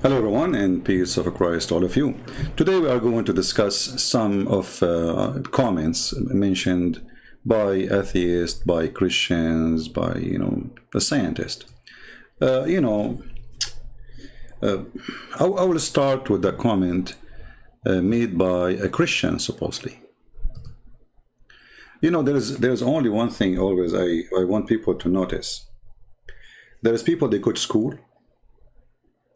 Hello everyone, and peace of Christ all of you. Today we are going to discuss some of comments mentioned by atheists, by Christians, by a scientist. I will start with the comment made by a Christian, supposedly. There's only one thing always I want people to notice. There's people, they go to school,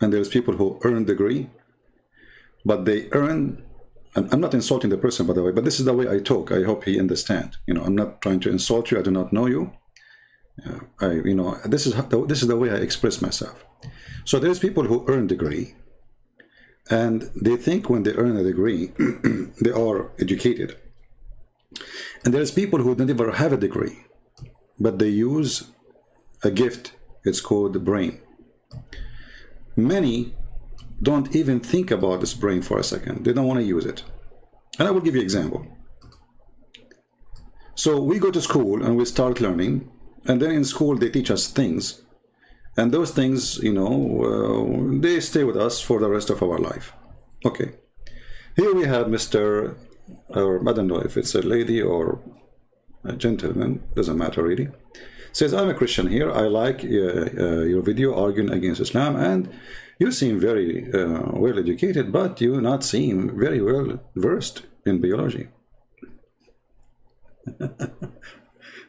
and there's people who earn degree, but they earn, and I'm not insulting the person, by the way, but this is the way I talk. I hope he understand. I'm not trying to insult you. I do not know you. This is the way I express myself. So there's people who earn degree, and they think when they earn a degree, they are educated. And there's people who never have a degree, but they use a gift. It's called the brain. Many don't even think about this brain for a second. They don't want to use it. And I will give you an example. So we go to school and we start learning, and then in school they teach us things, and those things, they stay with us for the rest of our life. Okay. Here we have Mr. or I don't know if it's a lady or a gentleman, doesn't matter really. Says, I'm a Christian here. I like your video arguing against Islam, and you seem very well educated, but you not seem very well versed in biology.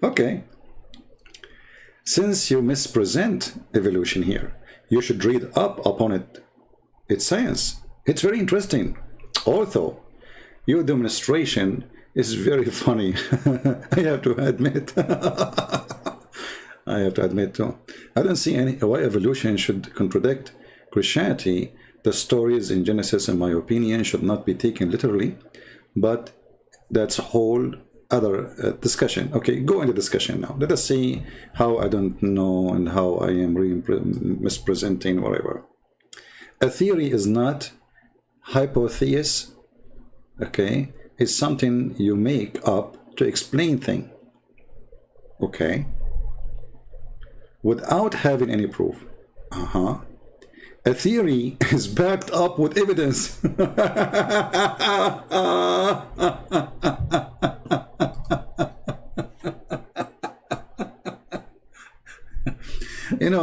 Okay. Since you mispresent evolution here, you should read up upon it. It's science. It's very interesting. Although your demonstration is very funny. I have to admit. I have to admit too. I don't see why evolution should contradict Christianity. The stories in Genesis, in my opinion, should not be taken literally, but that's a whole other discussion. Okay, go into discussion now. Let us see how I don't know and how I am mispresenting whatever. A theory is not hypothesis. Okay, it's something you make up to explain things. Okay, without having any proof. A theory is backed up with evidence.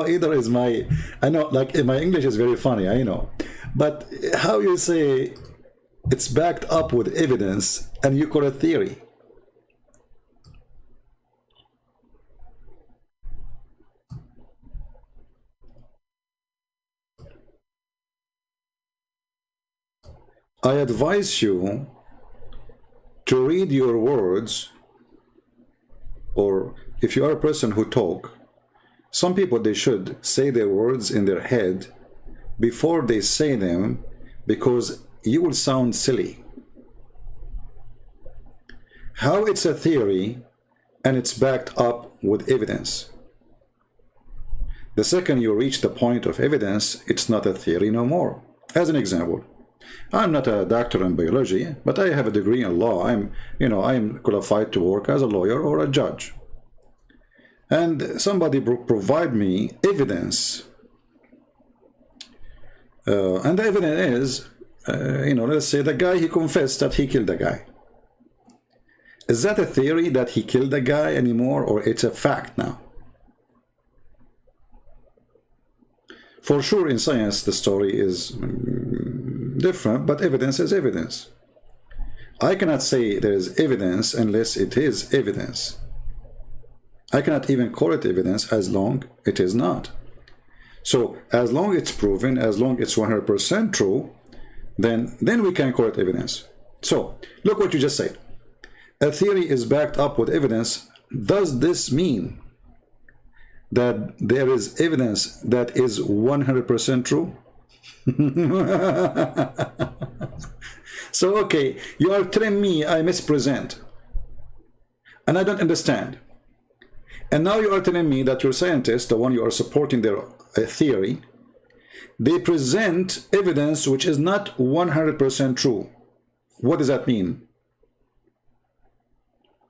Either is I know, like my English is very funny, I know, but how you say it's backed up with evidence and you call it theory? I advise you to read your words, or if you are a person who talk, some people, they should say their words in their head before they say them, because you will sound silly. How it's a theory and it's backed up with evidence? The second you reach the point of evidence, it's not a theory no more. As an example, I'm not a doctor in biology, but I have a degree in law. I'm qualified to work as a lawyer or a judge. And somebody provide me evidence. And the evidence is, let's say the guy, he confessed that he killed the guy. Is that a theory that he killed the guy anymore, or it's a fact now? For sure, in science, the story is different, but evidence is evidence. I cannot say there is evidence unless it is evidence. I cannot even call it evidence as long it is not. So as long it's proven, as long it's 100% true, then we can call it evidence. So look what you just said. A theory is backed up with evidence. Does this mean that there is evidence that is 100% true? So, okay, you are telling me I mispresent, and I don't understand. And now you are telling me that your scientists, the one you are supporting their theory, they present evidence which is not 100% true. What does that mean?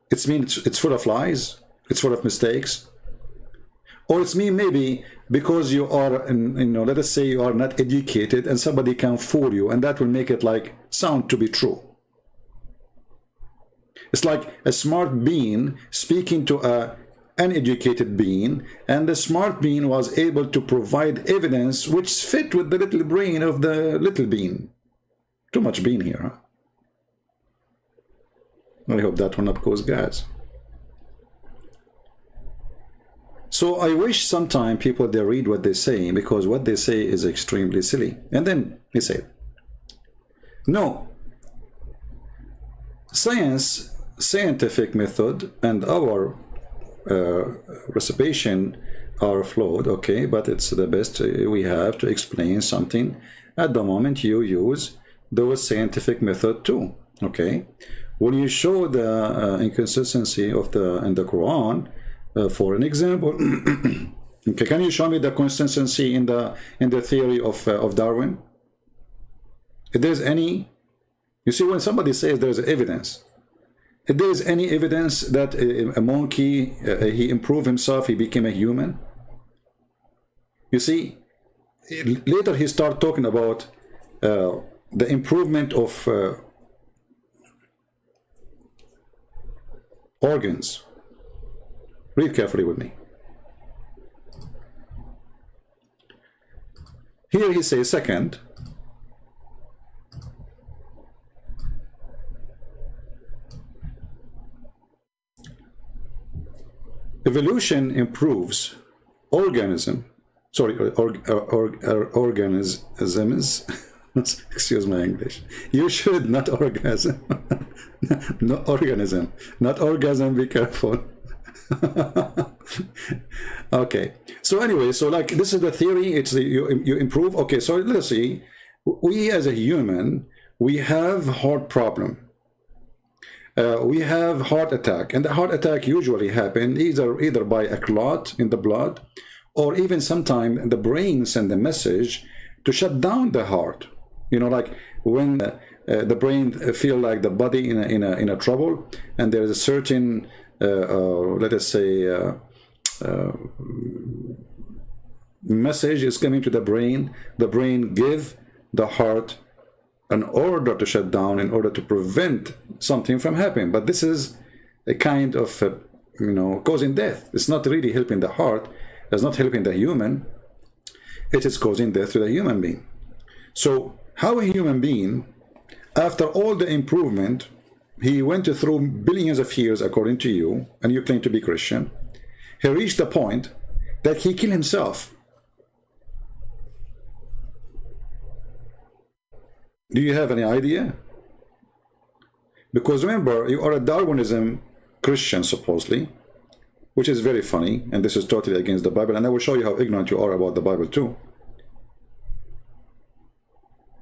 It means it's full of lies, it's full of mistakes. Or it's me maybe because you are, let us say you are not educated and somebody can fool you, and that will make it like sound to be true. It's like a smart being speaking to a uneducated being, and the smart being was able to provide evidence which fit with the little brain of the little being. Too much bean here, huh? I hope that will not cause gas. So I wish sometime people, they read what they say, because what they say is extremely silly. And then he said, no, scientific method and our recitation are flawed, okay, but it's the best we have to explain something. At the moment you use those scientific method too, okay. When you show the inconsistency of in the Quran, for an example, okay, can you show me the consistency in the theory of Darwin? If there's any, you see, when somebody says there's evidence, if there's any evidence that a monkey he improved himself, he became a human, you see, later he started talking about the improvement of organs. Read carefully with me. Here he says, second, evolution improves organisms. Excuse my English. You should not orgasm. No organism, not orgasm. Be careful. Okay. So anyway, so like this is the theory. It's the you improve. Okay. So let's see. We as a human, we have heart problem. We have heart attack, and the heart attack usually happen either by a clot in the blood, or even sometimes the brain send a message to shut down the heart. You know, like when the brain feel like the body in a trouble, and there is a certain let us say message is coming to the brain give the heart an order to shut down in order to prevent something from happening. But this is a kind of causing death. It's not really helping the heart, it's not helping the human, it is causing death to the human being. So how a human being, after all the improvement, he went through billions of years, according to you, and you claim to be Christian, he reached the point that he killed himself. Do you have any idea? Because remember, you are a Darwinism Christian, supposedly, which is very funny, and this is totally against the Bible, and I will show you how ignorant you are about the Bible too.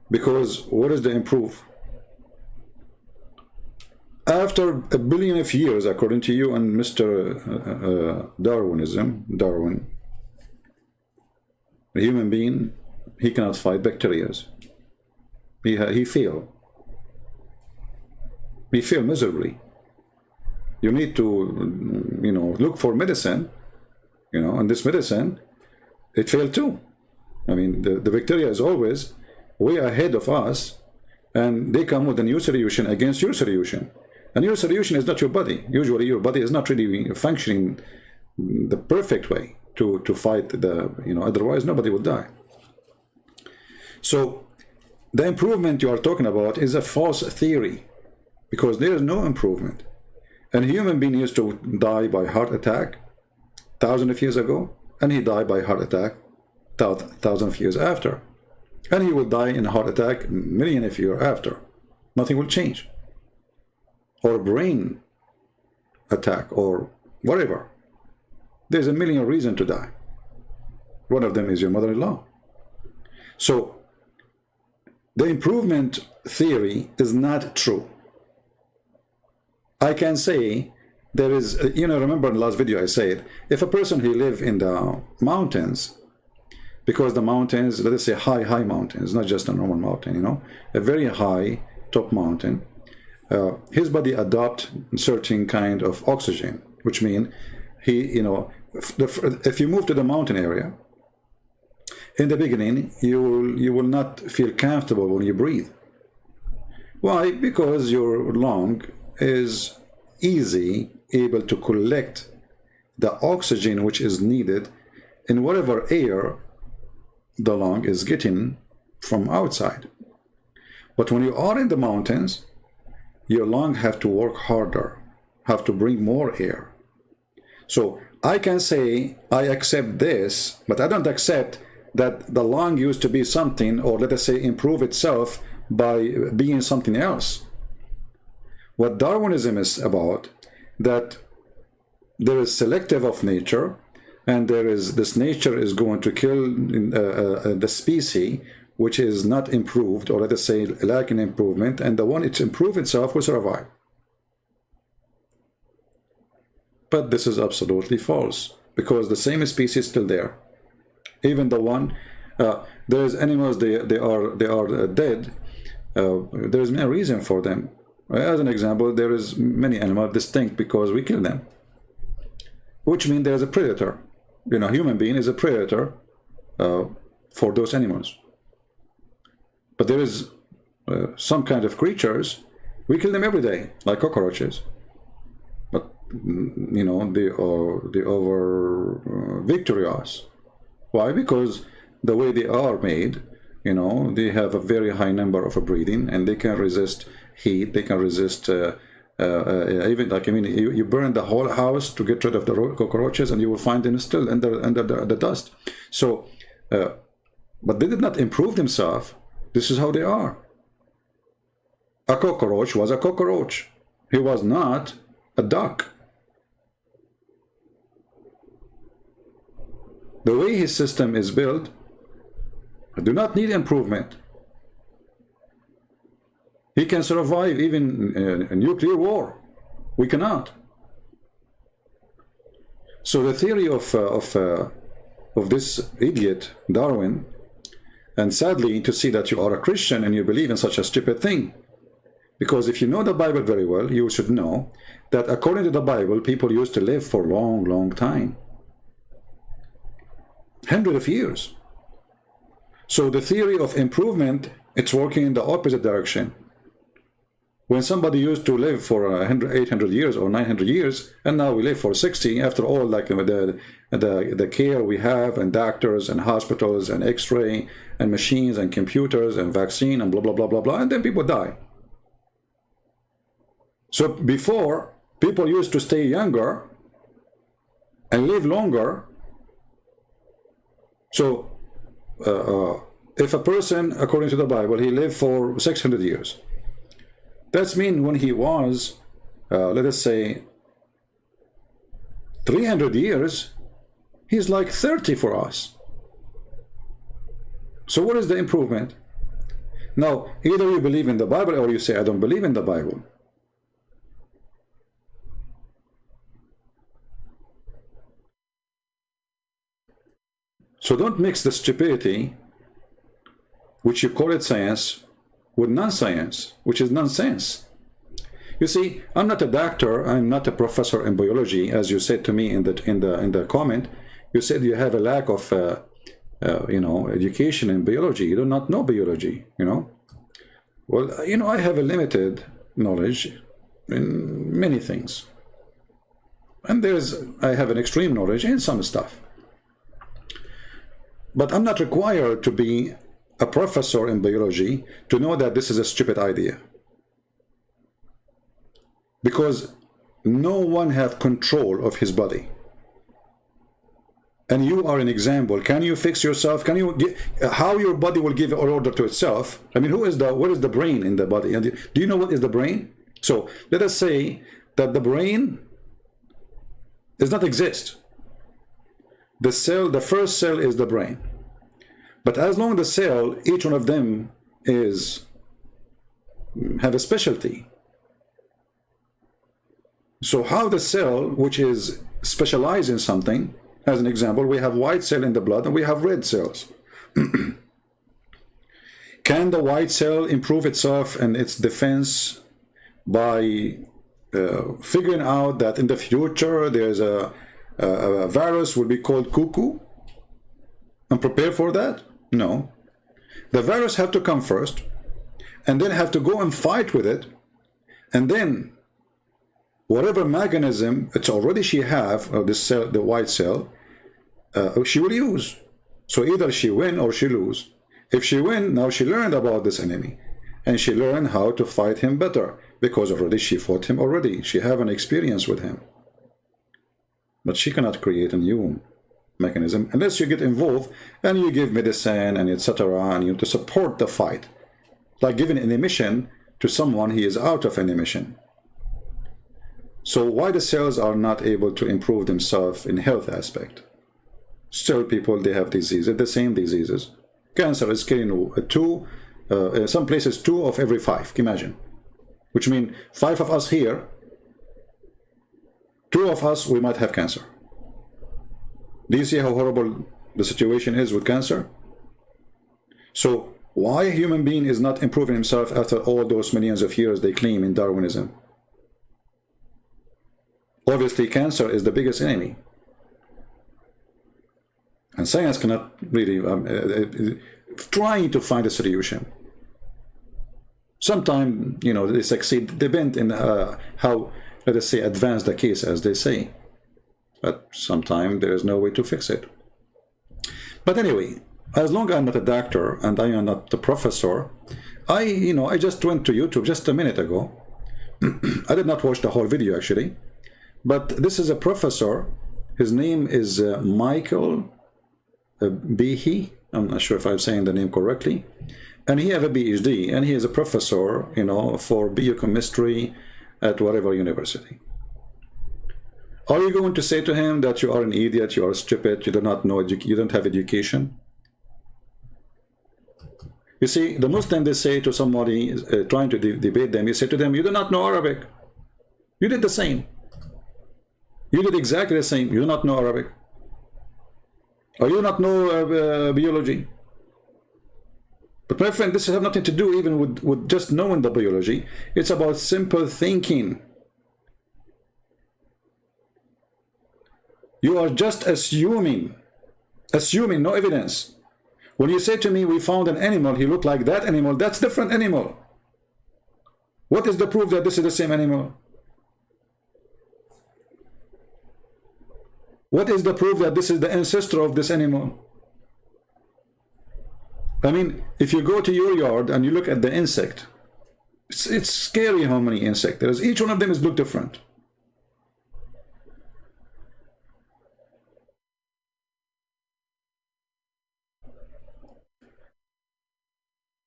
Because what is the improve? After a billion of years, according to you and Mr. Darwin, a human being, he cannot fight bacteria. He failed. He failed miserably. You need to, look for medicine, and this medicine, it failed too. I mean, the bacteria is always way ahead of us, and they come with a new solution against your solution. And your solution is not your body. Usually your body is not really functioning the perfect way to fight otherwise nobody would die. So the improvement you are talking about is a false theory, because there is no improvement. And a human being used to die by heart attack thousands of years ago, and he died by heart attack thousands of years after. And he will die in a heart attack millions of years after. Nothing will change. Or brain attack, or whatever. There's a million reasons to die. One of them is your mother-in-law. So the improvement theory is not true. I can say there is, remember in the last video I said, if a person who live in the mountains, because the mountains, let us say high mountains, not just a normal mountain, a very high top mountain, his body adopt certain kind of oxygen, which means if you move to the mountain area, in the beginning, you will not feel comfortable when you breathe. Why? Because your lung is able to collect the oxygen which is needed in whatever air the lung is getting from outside. But when you are in the mountains, your lung have to work harder, have to bring more air. So I can say I accept this, but I don't accept that the lung used to be something, or let us say improve itself by being something else. What Darwinism is about, that there is selective of nature, and there is this nature is going to kill the species which is not improved, or let us say lacking improvement, and the one it's improved itself will survive. But this is absolutely false, because the same species is still there. Even the one, there's animals, they are dead. There's no reason for them. As an example, there is many animals distinct because we kill them, which means there's a predator. Human being is a predator for those animals. But there is some kind of creatures, we kill them every day, like cockroaches. But they are victorious. Why? Because the way they are made, they have a very high number of breathing, and they can resist heat. They can resist even you burn the whole house to get rid of the cockroaches, and you will find them still under the dust. So, but they did not improve themselves. This is how they are. A cockroach was a cockroach. He was not a duck. The way his system is built, I do not need improvement. He can survive even a nuclear war. We cannot. So the theory of this idiot, Darwin, and sadly to see that you are a Christian and you believe in such a stupid thing. Because if you know the Bible very well, you should know that according to the Bible, people used to live for a long, long time. Hundreds of years. So the theory of improvement, it's working in the opposite direction. When somebody used to live for 800 years or 900 years, and now we live for 60, after all, like the care we have, and doctors and hospitals and x-ray and machines and computers and vaccine and blah, blah, blah, blah, blah, and then people die. So before, people used to stay younger and live longer. So if a person, according to the Bible, he lived for 600 years, that means when he was, let us say, 300 years, he's like 30 for us. So what is the improvement? Now, either you believe in the Bible or you say, I don't believe in the Bible. So don't mix the stupidity, which you call it science, with non-science, which is nonsense. You see, I'm not a doctor, I'm not a professor in biology, as you said to me in the comment. You said you have a lack of education in biology. You do not know biology, Well, I have a limited knowledge in many things. And I have an extreme knowledge in some stuff. But I'm not required to be a professor in biology to know that this is a stupid idea. Because no one has control of his body. And you are an example. Can you fix yourself? Can you how your body will give an order to itself? I mean, what is the brain in the body? And do you know what is the brain? So let us say that the brain does not exist. The first cell is the brain. But as long as the cell, each one of them have a specialty. So how the cell, which is specialized in something, as an example, we have white cell in the blood and we have red cells. Can the white cell improve itself and its defense by figuring out that in the future there's a a virus will be called cuckoo and prepare for that? No. The virus have to come first, and then have to go and fight with it, and then whatever mechanism it's already she have of this cell, the white cell, she will use. So either she win or she lose. If she win, now she learned about this enemy, and she learned how to fight him better, because already she fought him already. She have an experience with him. But she cannot create a new mechanism unless you get involved and you give medicine and etc. and you to support the fight, like giving an emission to someone he is out of an emission. So why the cells are not able to improve themselves in health aspect? Still people, they have diseases, the same diseases. Cancer is killing some places 2 of every 5, imagine, which means 5 of us here, 2 of us, we might have cancer. Do you see how horrible the situation is with cancer? So why a human being is not improving himself after all those millions of years they claim in Darwinism? Obviously cancer is the biggest enemy, and science cannot really trying to find a solution. Sometimes, you know, they succeed, depend in how, let us say, advance the case, as they say. But sometimes there is no way to fix it. But anyway, as long as I'm not a doctor and I am not a professor, I just went to YouTube just a minute ago. I did not watch the whole video actually, but this is a professor. His name is Michael Behe. I'm not sure if I'm saying the name correctly. And he has a PhD, and he is a professor, you know, for biochemistry at whatever university. Are you going to say to him that you are an idiot, you are stupid, you do not know, you don't have education? You see, the Muslim, they say to somebody trying to debate them, you say to them, you do not know Arabic. You did the same. You did exactly the same. You do not know Arabic. Or you do not know biology. But my friend, this has nothing to do even with just knowing the biology. It's about simple thinking. You are just assuming, no evidence. When you say to me, we found an animal, he looked like that animal, that's different animal. What is the proof that this is the same animal? What is the proof that this is the ancestor of this animal? I mean, if you go to your yard and you look at the insect, it's scary how many insects there is. Each one of them look different.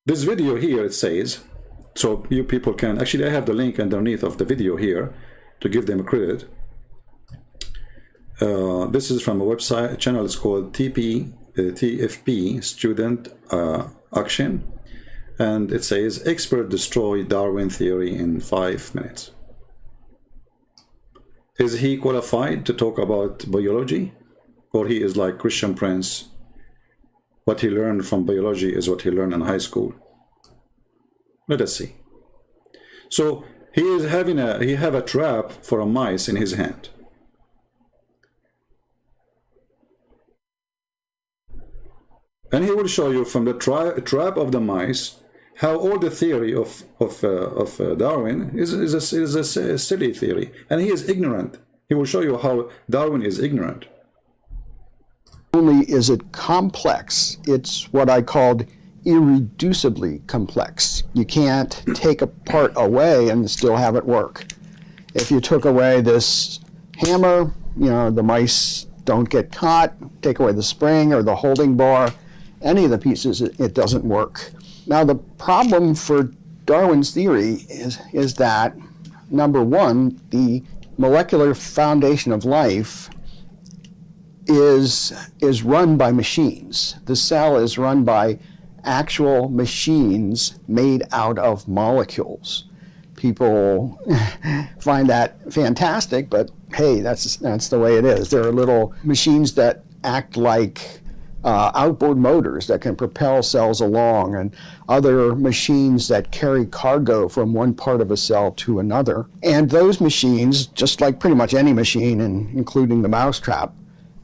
This video here, it says, so you people can, actually I have the link underneath of the video here to give them credit. This is from a website, a channel, it's called TFP, Student Action, and it says, expert destroy Darwin theory in 5 minutes. Is he qualified to talk about biology? Or he is like Christian Prince? What he learned from biology is what he learned in high school. Let us see. So he is having he have a trap for a mice in his hand. And he will show you from the trap of the mice how all the theory of Darwin is a silly theory, and he is ignorant. He will show you how Darwin is ignorant. Only is it complex, it's what I called irreducibly complex. You can't take a part away and still have it work. If you took away this hammer, you know, the mice don't get caught. Take away the spring or the holding bar, any of the pieces, it doesn't work. Now the problem for Darwin's theory is that, number one, the molecular foundation of life is run by machines. The cell is run by actual machines made out of molecules. People find that fantastic, but hey, that's the way it is. There are little machines that act like outboard motors that can propel cells along, and other machines that carry cargo from one part of a cell to another. And those machines, just like pretty much any machine, including the mousetrap,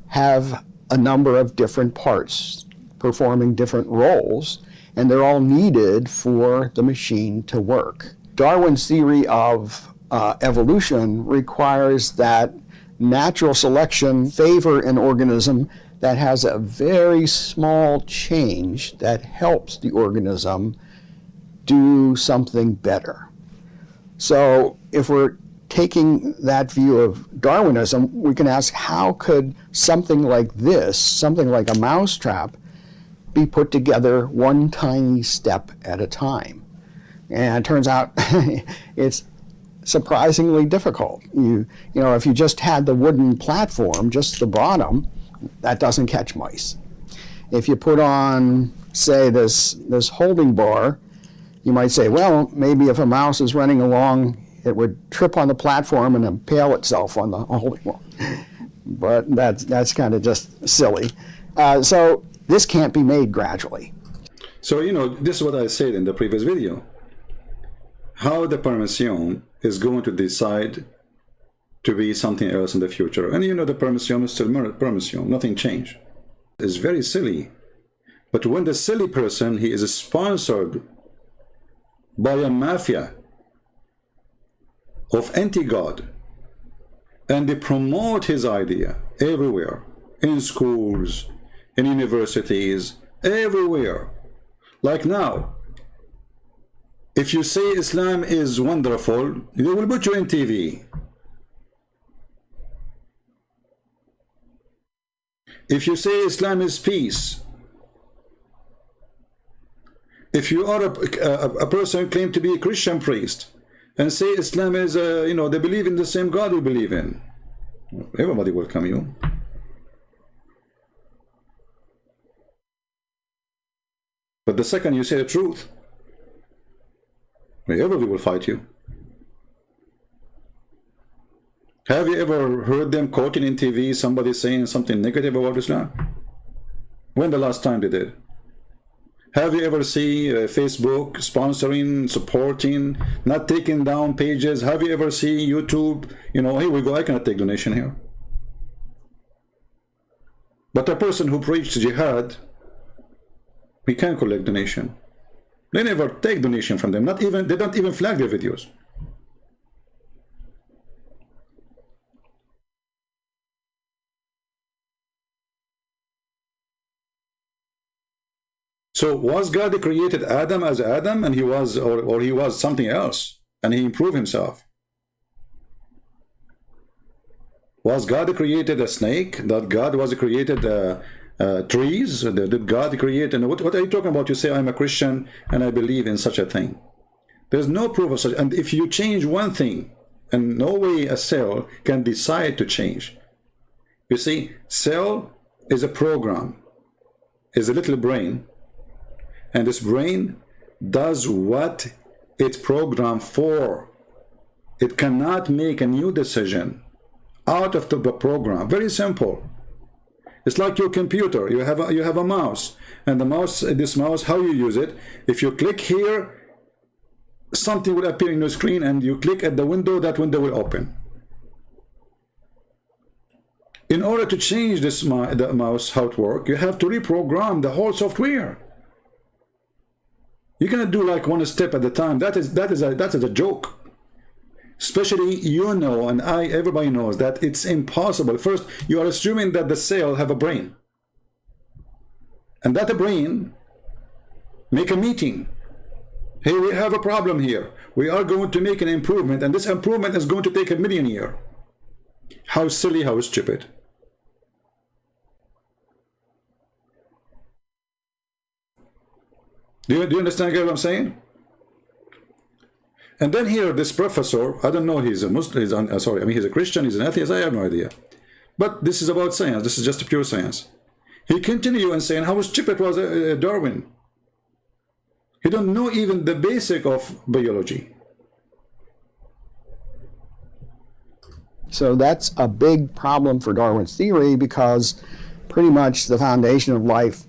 have a number of different parts performing different roles, and they're all needed for the machine to work. Darwin's theory of evolution requires that natural selection favor an organism that has a very small change that helps the organism do something better. So if we're taking that view of Darwinism, we can ask, how could something like this, something like a mousetrap, be put together one tiny step at a time? And it turns out it's surprisingly difficult. You know, if you just had the wooden platform, just the bottom, that doesn't catch mice. If you put on, say, this holding bar, you might say, well, maybe if a mouse is running along, it would trip on the platform and impale itself on the holding bar. But that's kind of just silly. So this can't be made gradually. So, you know, this is what I said in the previous video. How the permission is going to decide to be something else in the future. And you know, the permission is still permission, nothing changed. It's very silly. But when the silly person, he is sponsored by a mafia of anti-God, and they promote his idea everywhere, in schools, in universities, everywhere. Like now, if you say Islam is wonderful, they will put you in TV. If you say Islam is peace, if you are a person who claims to be a Christian priest and say Islam is, you know, they believe in the same God we believe in, everybody will welcome you. But the second you say the truth, everybody will fight you. Have you ever heard them quoting in TV somebody saying something negative about Islam? When the last time they did? Have you ever seen Facebook sponsoring, supporting, not taking down pages? Have you ever seen YouTube, you know, here we go, I cannot take donation here. But a person who preached jihad, we can collect donation. They never take donation from them, not even, they don't even flag their videos. So was God that created Adam as Adam, and he was, or he was something else, and he improved himself? Was God that created a snake? That God was created trees? Did God create? And what are you talking about? You say I'm a Christian and I believe in such a thing. There's no proof of such. And if you change one thing, and no way a cell can decide to change. You see, cell is a program, is a little brain. And this brain does what it's programmed for. It cannot make a new decision out of the program. Very simple. It's like your computer. You have a mouse, and the mouse, this mouse, how you use it? If you click here, something will appear in your screen, and you click at the window, that window will open. In order to change this the mouse how it works, you have to reprogram the whole software. You cannot do like one step at a time. That is a joke. Especially, you know, and everybody knows that it's impossible. First, you are assuming that the cell have a brain, and that the brain make a meeting. Hey, we have a problem here. We are going to make an improvement, and this improvement is going to take 1,000,000 years. How silly, how stupid. Do you understand what I'm saying? And then here, this professor, I don't know, he's a Muslim, he's a Christian, he's an atheist, I have no idea. But this is about science, this is just pure science. He continued and saying how stupid was Darwin. He don't know even the basic of biology. So that's a big problem for Darwin's theory, because pretty much the foundation of life.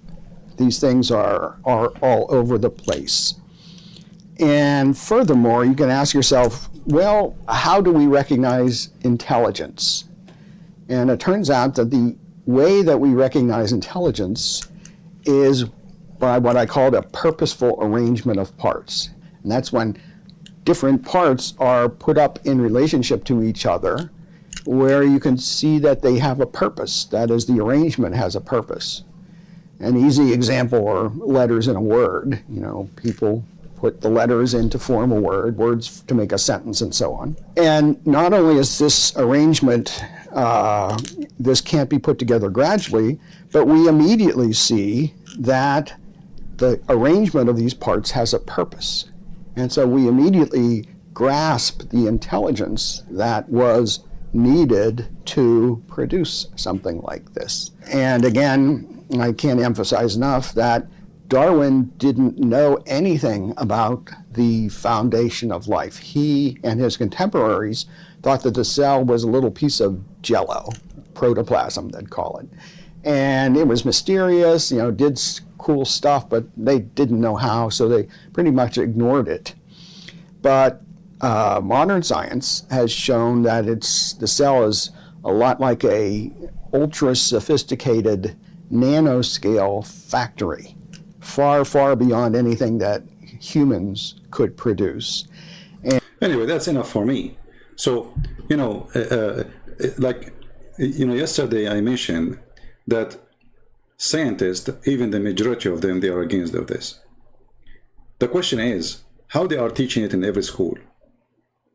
These things are all over the place. And furthermore, you can ask yourself, well, how do we recognize intelligence? And it turns out that the way that we recognize intelligence is by what I call a purposeful arrangement of parts. And that's when different parts are put up in relationship to each other, where you can see that they have a purpose. That is, the arrangement has a purpose. An easy example are letters in a word. You know, people put the letters in to form a word, words to make a sentence, and so on. And not only is this arrangement, this can't be put together gradually, but we immediately see that the arrangement of these parts has a purpose. And so we immediately grasp the intelligence that was needed to produce something like this. And again, I can't emphasize enough that Darwin didn't know anything about the foundation of life. He and his contemporaries thought that the cell was a little piece of jello, protoplasm, they'd call it. And it was mysterious, you know, did cool stuff, but they didn't know how, so they pretty much ignored it. But modern science has shown that the cell is a lot like a ultra-sophisticated nanoscale factory, far, far beyond anything that humans could produce. And anyway, that's enough for me. So, you know, yesterday I mentioned that scientists, even the majority of them, they are against of this. The question is, how they are teaching it in every school?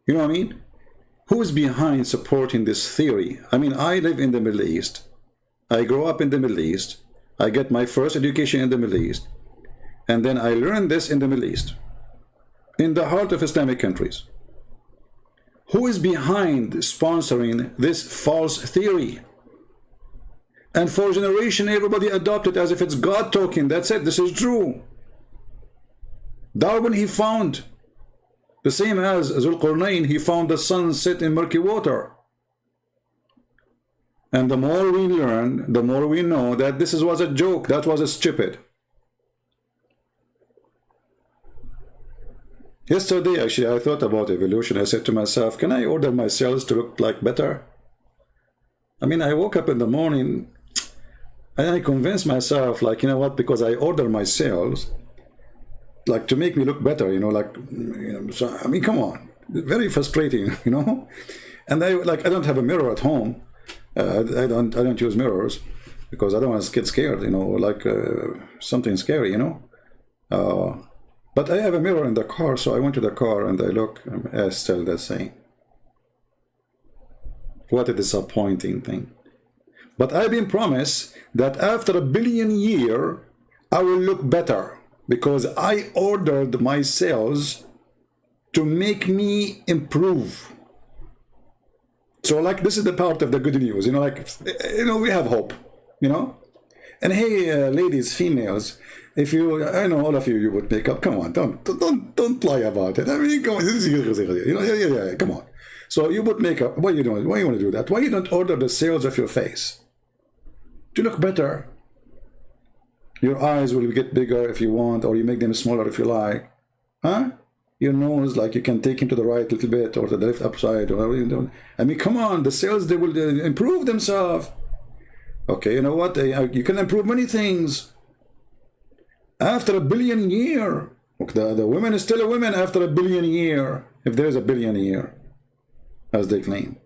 You know what I mean? Who is behind supporting this theory? I mean, I live in the Middle East. I grew up in the Middle East. I get my first education in the Middle East. And then I learned this in the Middle East, in the heart of Islamic countries. Who is behind sponsoring this false theory? And for a generation, everybody adopted as if it's God talking. That's it. This is true. Darwin, he found, the same as Zulqarnain, he found the sun set in murky water. And the more we learn, the more we know that this was a joke. That was a stupid. Yesterday, actually, I thought about evolution. I said to myself, can I order my cells to look like better? I mean, I woke up in the morning and I convinced myself, like, you know what, because I order my cells, like, to make me look better, you know, like, you know, so, I mean, come on, very frustrating, you know. And I don't have a mirror at home. I don't use mirrors because I don't want to get scared, you know, like something scary, you know. But I have a mirror in the car, so I went to the car and I look, and still the same. What a disappointing thing. But I've been promised that after 1 billion years, I will look better because I ordered my cells to make me improve. So, like, this is the part of the good news, you know, like, you know, we have hope, you know. And hey, ladies, females, if you, I know all of you, you would make up. Come on, don't lie about it. I mean, come on, you know, yeah, come on. So you would make up. What are you doing? Why you want to do that? Why you don't order the cells of your face to look better? Your eyes will get bigger if you want, or you make them smaller if you like, huh? Your nose, like, you can take him to the right a little bit or to the left upside, or whatever you do. I mean, come on, the cells, they will improve themselves. Okay, you know what? You can improve many things. After 1 billion years, the woman is still a woman after 1 billion years, if there is 1 billion years, as they claim.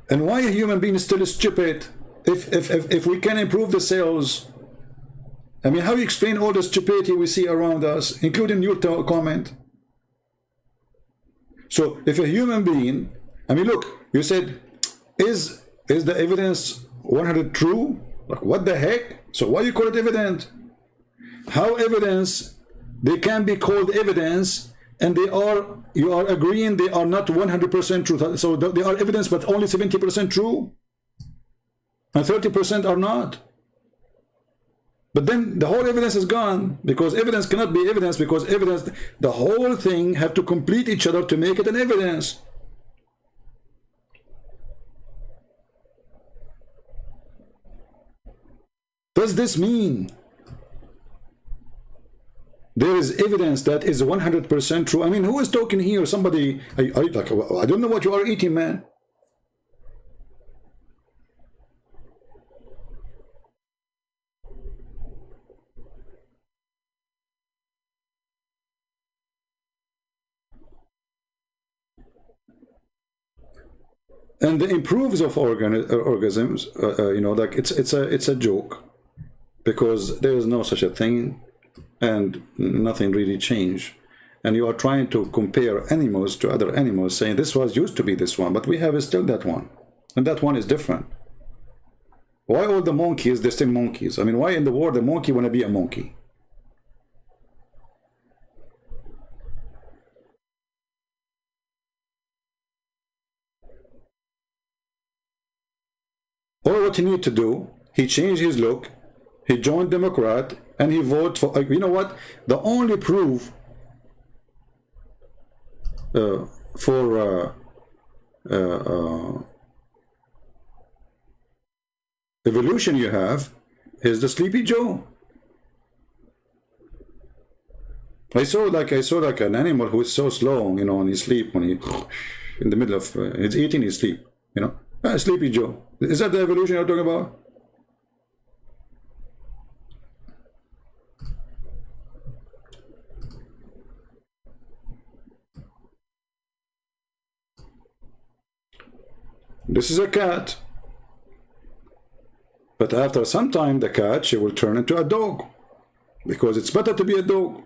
And why a human being is still stupid if we can improve the cells? I mean, how do you explain all the stupidity we see around us, including your comment? So if a human being, I mean, look, you said, is the evidence 100 true? Like, what the heck? So why you call it evidence? How evidence, they can be called evidence, and you are agreeing they are not 100% true. So they are evidence, but only 70% true, and 30% are not. But then the whole evidence is gone, because evidence cannot be evidence, because evidence, the whole thing have to complete each other to make it an evidence. Does this mean there is evidence that is 100% true? I mean, who is talking here? Somebody, like, I don't know what you are eating, man. And the improves of organisms, you know, like it's a joke, because there is no such a thing, and nothing really changed. And you are trying to compare animals to other animals, saying this was used to be this one, but we have still that one, and that one is different. Why all the monkeys, they're still monkeys? I mean, why in the world the monkey want to be a monkey? Or what he need to do, he changed his look, he joined Democrat, and he voted for, you know what, the only proof for evolution you have is the Sleepy Joe. I saw like an animal who is so slow, you know, in his sleep, when he in the middle of he's eating his sleep, you know, Sleepy Joe. Is that the evolution you're talking about? This is a cat, but after some time the cat, she will turn into a dog, because it's better to be a dog.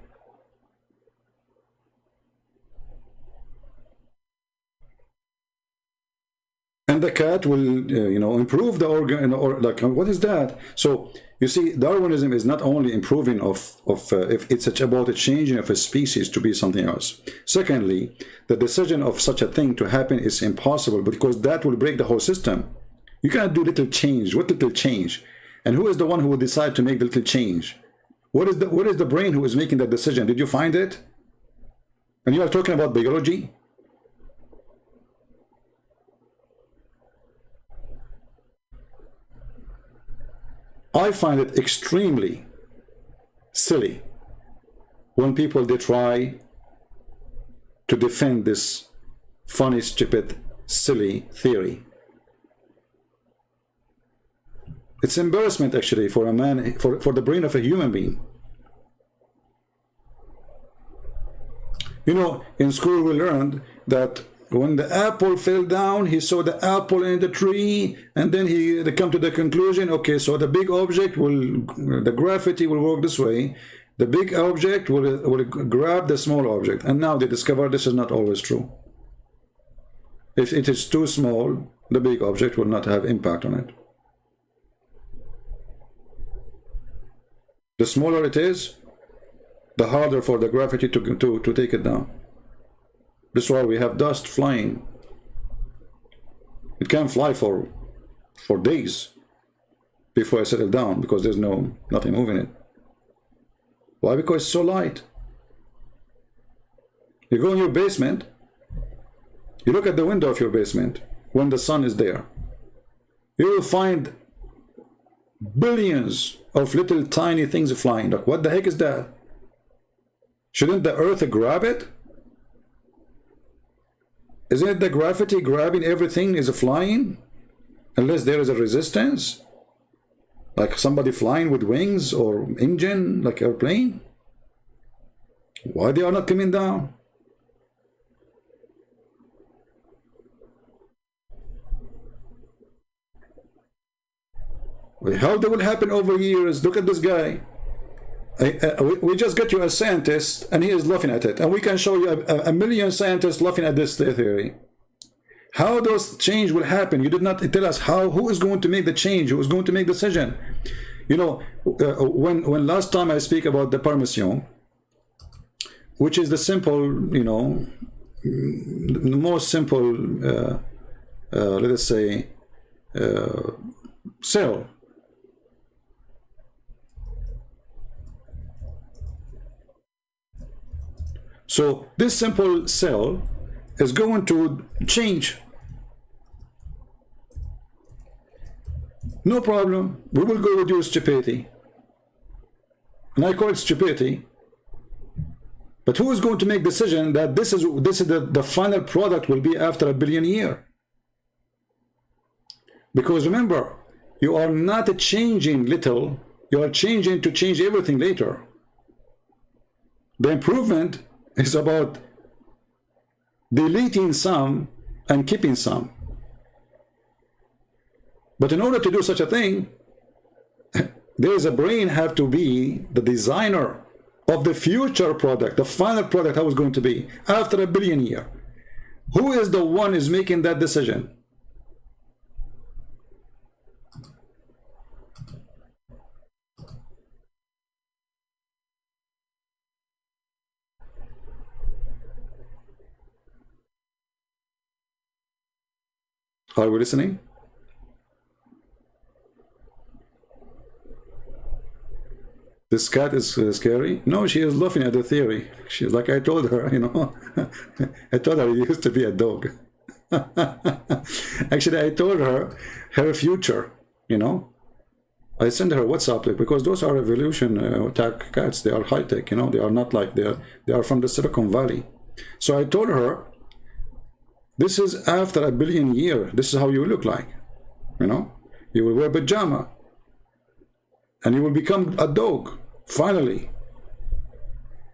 And the cat will, you know, improve the organ, or like, what is that? So you see, Darwinism is not only improving of if it's about a changing of a species to be something else. Secondly, the decision of such a thing to happen is impossible, because that will break the whole system. You cannot do little change. What little change? And who is the one who will decide to make the little change? What is the brain who is making that decision? Did you find it? And you are talking about biology? I find it extremely silly when people, they try to defend this funny, stupid, silly theory. It's embarrassment, actually, for a man, for the brain of a human being. You know, in school we learned that when the apple fell down, he saw the apple in the tree, and then they come to the conclusion, okay, so the big object the gravity will work this way. The big object will grab the small object. And now they discover this is not always true. If it is too small, the big object will not have impact on it. The smaller it is, the harder for the gravity to take it down. That's why we have dust flying. It can fly for days before it settles down, because there's nothing moving it. Why? Because it's so light. You go in your basement, you look at the window of your basement when the sun is there. You will find billions of little tiny things flying. Like, what the heck is that? Shouldn't the earth grab it? Isn't it the gravity grabbing everything is flying? Unless there is a resistance? Like somebody flying with wings or engine, like airplane? Why they are not coming down? How that will happen over years? Look at this guy. We just got you a scientist, and he is laughing at it. And we can show you a million scientists laughing at this theory. How those change will happen? You did not tell us how. Who is going to make the change? Who is going to make the decision? You know, when last time I speak about the permission, which is the simple, you know, the most simple, let us say, cell. So this simple cell is going to change. No problem. We will go with your stupidity. And I call it stupidity. But who is going to make decision that this is the final product will be after 1 billion years? Because remember, you are not changing little, you are changing to change everything later. The improvement is about deleting some and keeping some. But in order to do such a thing, there is a brain have to be the designer of the future product, the final product, how it's going to be after 1 billion years. Who is the one is making that decision? Are we listening? This cat is scary. No, she is laughing at the theory. She's like, I told her, you know, I told her it used to be a dog. Actually, I told her her future, you know. I sent her WhatsApp because those are evolution tech cats. They are high tech, you know. They are not like they are from the Silicon Valley. So I told her, this is after 1 billion years. This is how you look like, you know. You will wear pajama, and you will become a dog. Finally,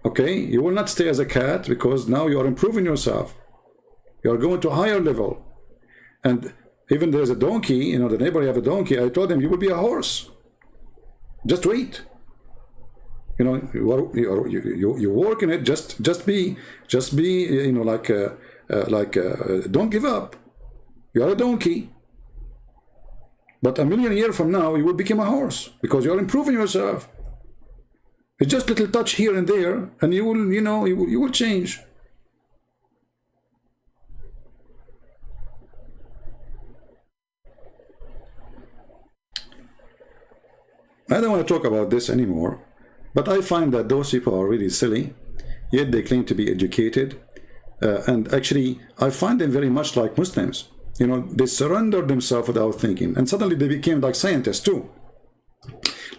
okay, you will not stay as a cat because now you are improving yourself. You are going to a higher level. And even there's a donkey, you know, the neighbor have a donkey. I told him you will be a horse. Just wait. You know, you work in it. Just be, you know, don't give up. You are a donkey. But 1 million years from now, you will become a horse because you are improving yourself. It's just little touch here and there, and you will, you know, you will change. I don't want to talk about this anymore, but I find that those people are really silly, yet they claim to be educated, and actually, I find them very much like Muslims. You know, they surrender themselves without thinking, and suddenly they became like scientists too.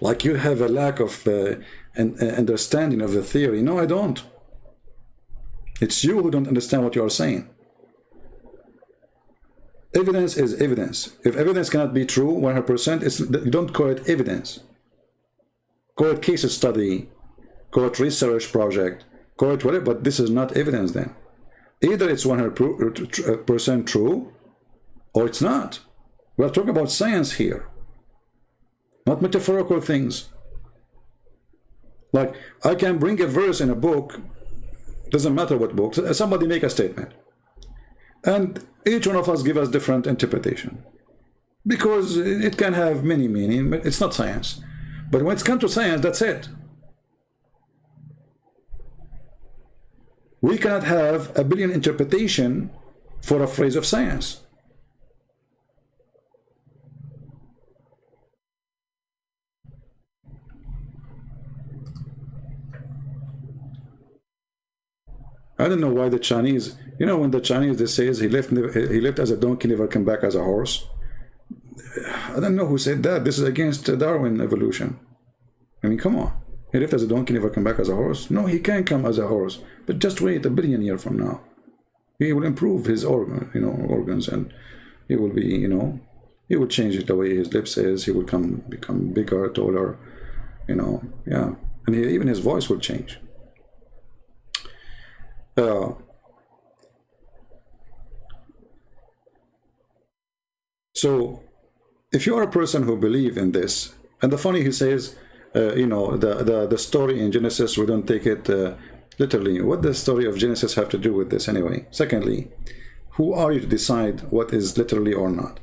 Like you have a lack of understanding of the theory. No, I don't. It's you who don't understand what you are saying. Evidence is evidence. If evidence cannot be true 100%, you don't call it evidence. Call it case study, call it research project, call it whatever, but this is not evidence then. Either it's 100% true, or it's not. We're talking about science here, not metaphorical things. Like, I can bring a verse in a book, doesn't matter what book, somebody make a statement. And each one of us give us different interpretation. Because it can have many meanings, but it's not science. But when it's come to science, that's it. We cannot have 1 billion interpretation for a phrase of science. I don't know why the Chinese, you know, when the Chinese, they say he left as a donkey, never come back as a horse. I don't know who said that. This is against Darwin evolution. I mean, come on. He left as a donkey, never come back as a horse. No, he can come as a horse, but just wait 1 billion years from now. He will improve his organs, and he will be, you know, he will change it the way his lips is. He will become bigger, taller, you know, yeah. And even his voice will change. So if you are a person who believes in this, and the funny he says, you know, the story in Genesis, we don't take it literally. What does the story of Genesis have to do with this anyway? Secondly, who are you to decide what is literally or not?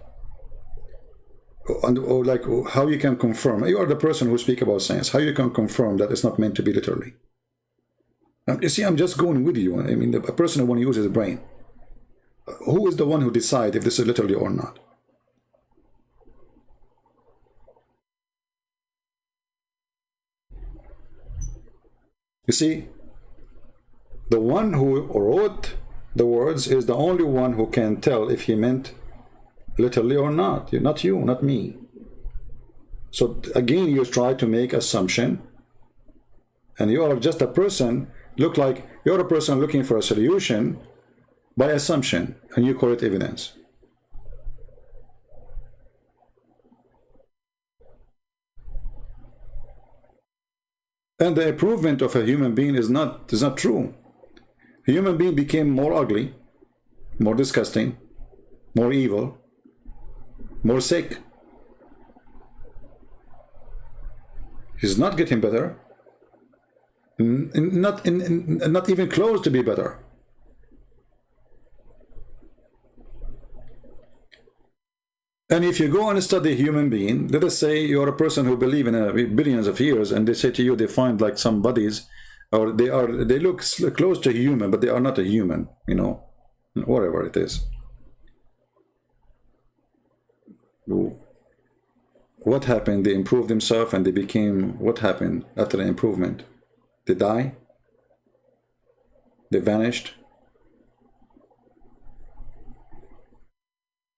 Or like how you can confirm? You are the person who speaks about science. How you can confirm that it's not meant to be literally? You see, I'm just going with you. I mean, a person who wants to use his brain. Who is the one who decides if this is literally or not? You see, the one who wrote the words is the only one who can tell if he meant literally or not. Not you, not me. So again, you try to make assumption, and you are just a person, look like you're a person looking for a solution by assumption, and you call it evidence. And the improvement of a human being is not true. A human being became more ugly, more disgusting, more evil, more sick. He's not getting better. Not even close to be better. And if you go and study a human being, let us say you're a person who believe in billions of years, and they say to you they find like some bodies, or they look close to human, but they are not a human, you know, whatever it is. What happened? They improved themselves and they became, what happened after the improvement? They die? They vanished?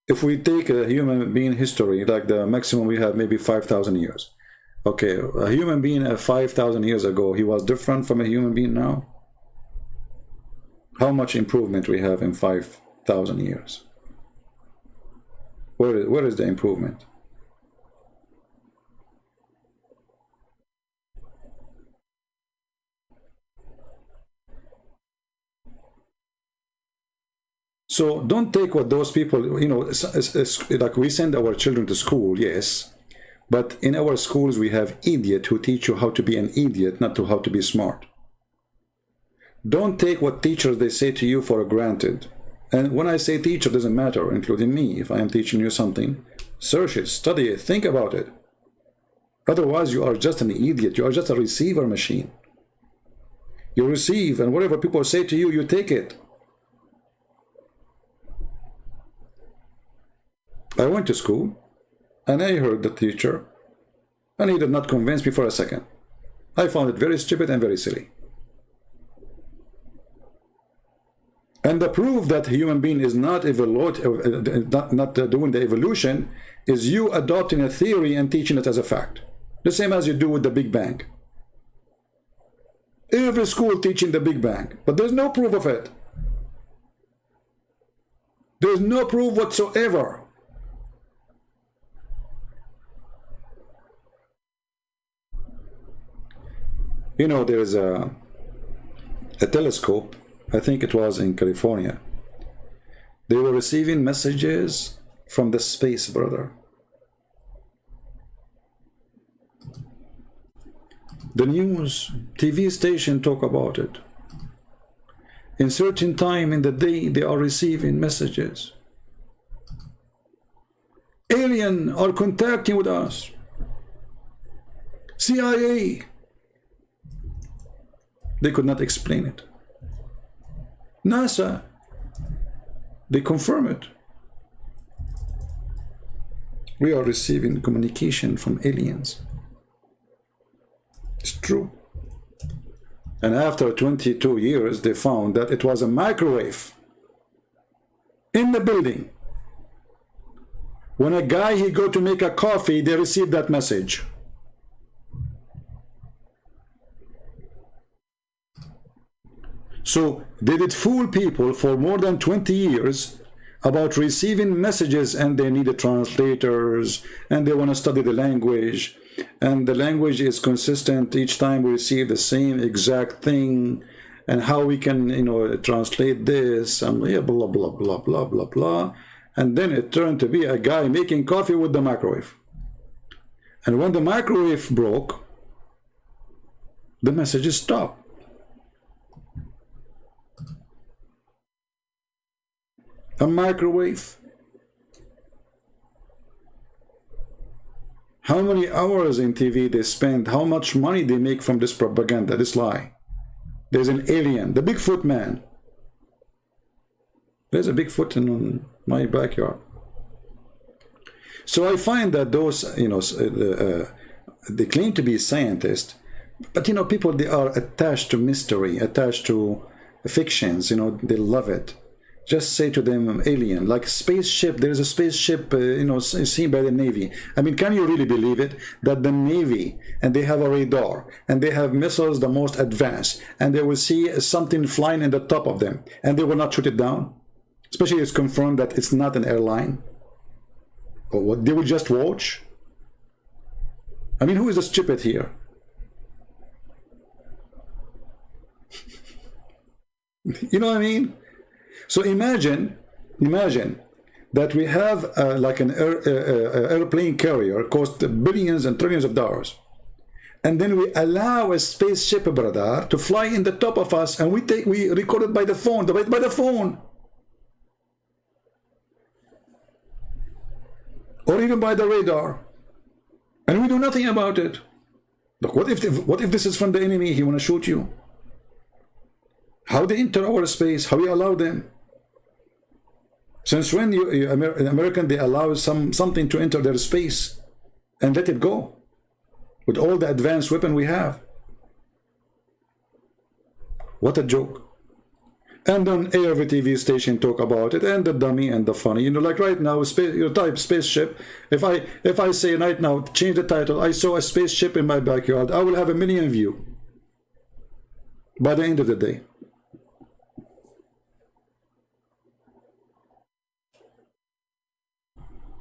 If we take a human being history, like the maximum we have, maybe 5,000 years. Okay, a human being 5,000 years ago, he was different from a human being now? How much improvement we have in 5,000 years? Where is the improvement? So don't take what those people, you know, it's like we send our children to school, yes, but in our schools we have idiots who teach you how to be an idiot, not to how to be smart. Don't take what teachers they say to you for granted. And when I say teacher, it doesn't matter, including me. If I am teaching you something, search it, study it, think about it. Otherwise, you are just an idiot. You are just a receiver machine. You receive, and whatever people say to you, you take it. I went to school, and I heard the teacher, and he did not convince me for a second. I found it very stupid and very silly. And the proof that a human being is not doing the evolution is you adopting a theory and teaching it as a fact. The same as you do with the Big Bang. Every school teaching the Big Bang, but there's no proof of it. There's no proof whatsoever. You know, there's a telescope, I think it was in California. They were receiving messages from the space, brother. The news, TV station talk about it. In certain time in the day, they are receiving messages. Alien are contacting with us. CIA. They could not explain it. NASA, they confirm it. We are receiving communication from aliens. It's true. And after 22 years, they found that it was a microwave in the building. When a guy, he go to make a coffee, they received that message. So they did fool people for more than 20 years about receiving messages, and they needed translators, and they want to study the language, and the language is consistent each time we receive the same exact thing, and how we can, you know, translate this, and blah, blah, blah, blah, blah, blah, blah. And then it turned to be a guy making coffee with the microwave. And when the microwave broke, the messages stopped. A microwave. How many hours in TV they spend, how much money they make from this propaganda, this lie. There's an alien, the Bigfoot man. There's a Bigfoot in my backyard. So I find that those, you know, they claim to be scientists, but, you know, people, they are attached to mystery, attached to fictions, you know, they love it. just say to them alien, like spaceship. There's a spaceship, you know, seen by the Navy. I mean, can you really believe it? That the Navy, and they have a radar, and they have missiles the most advanced, and they will see something flying in the top of them, and they will not shoot it down? Especially it's confirmed that it's not an airline. Or what? They will just watch? I mean, who is the stupid here? You know what I mean? So imagine that we have like an airplane carrier cost billions and trillions of dollars, and then we allow a spaceship, brother, to fly in the top of us, and we record it by the phone, by the phone, or even by the radar, and we do nothing about it. Look, what if this is from the enemy? He want to shoot you. How they enter our space? How we allow them? Since when American, they allow something to enter their space and let it go with all the advanced weapon we have? What a joke. And on every TV station talk about it, and the dummy and the funny. You know, like right now, you type spaceship. If I say right now, change the title, I saw a spaceship in my backyard, I will have 1 million views by the end of the day.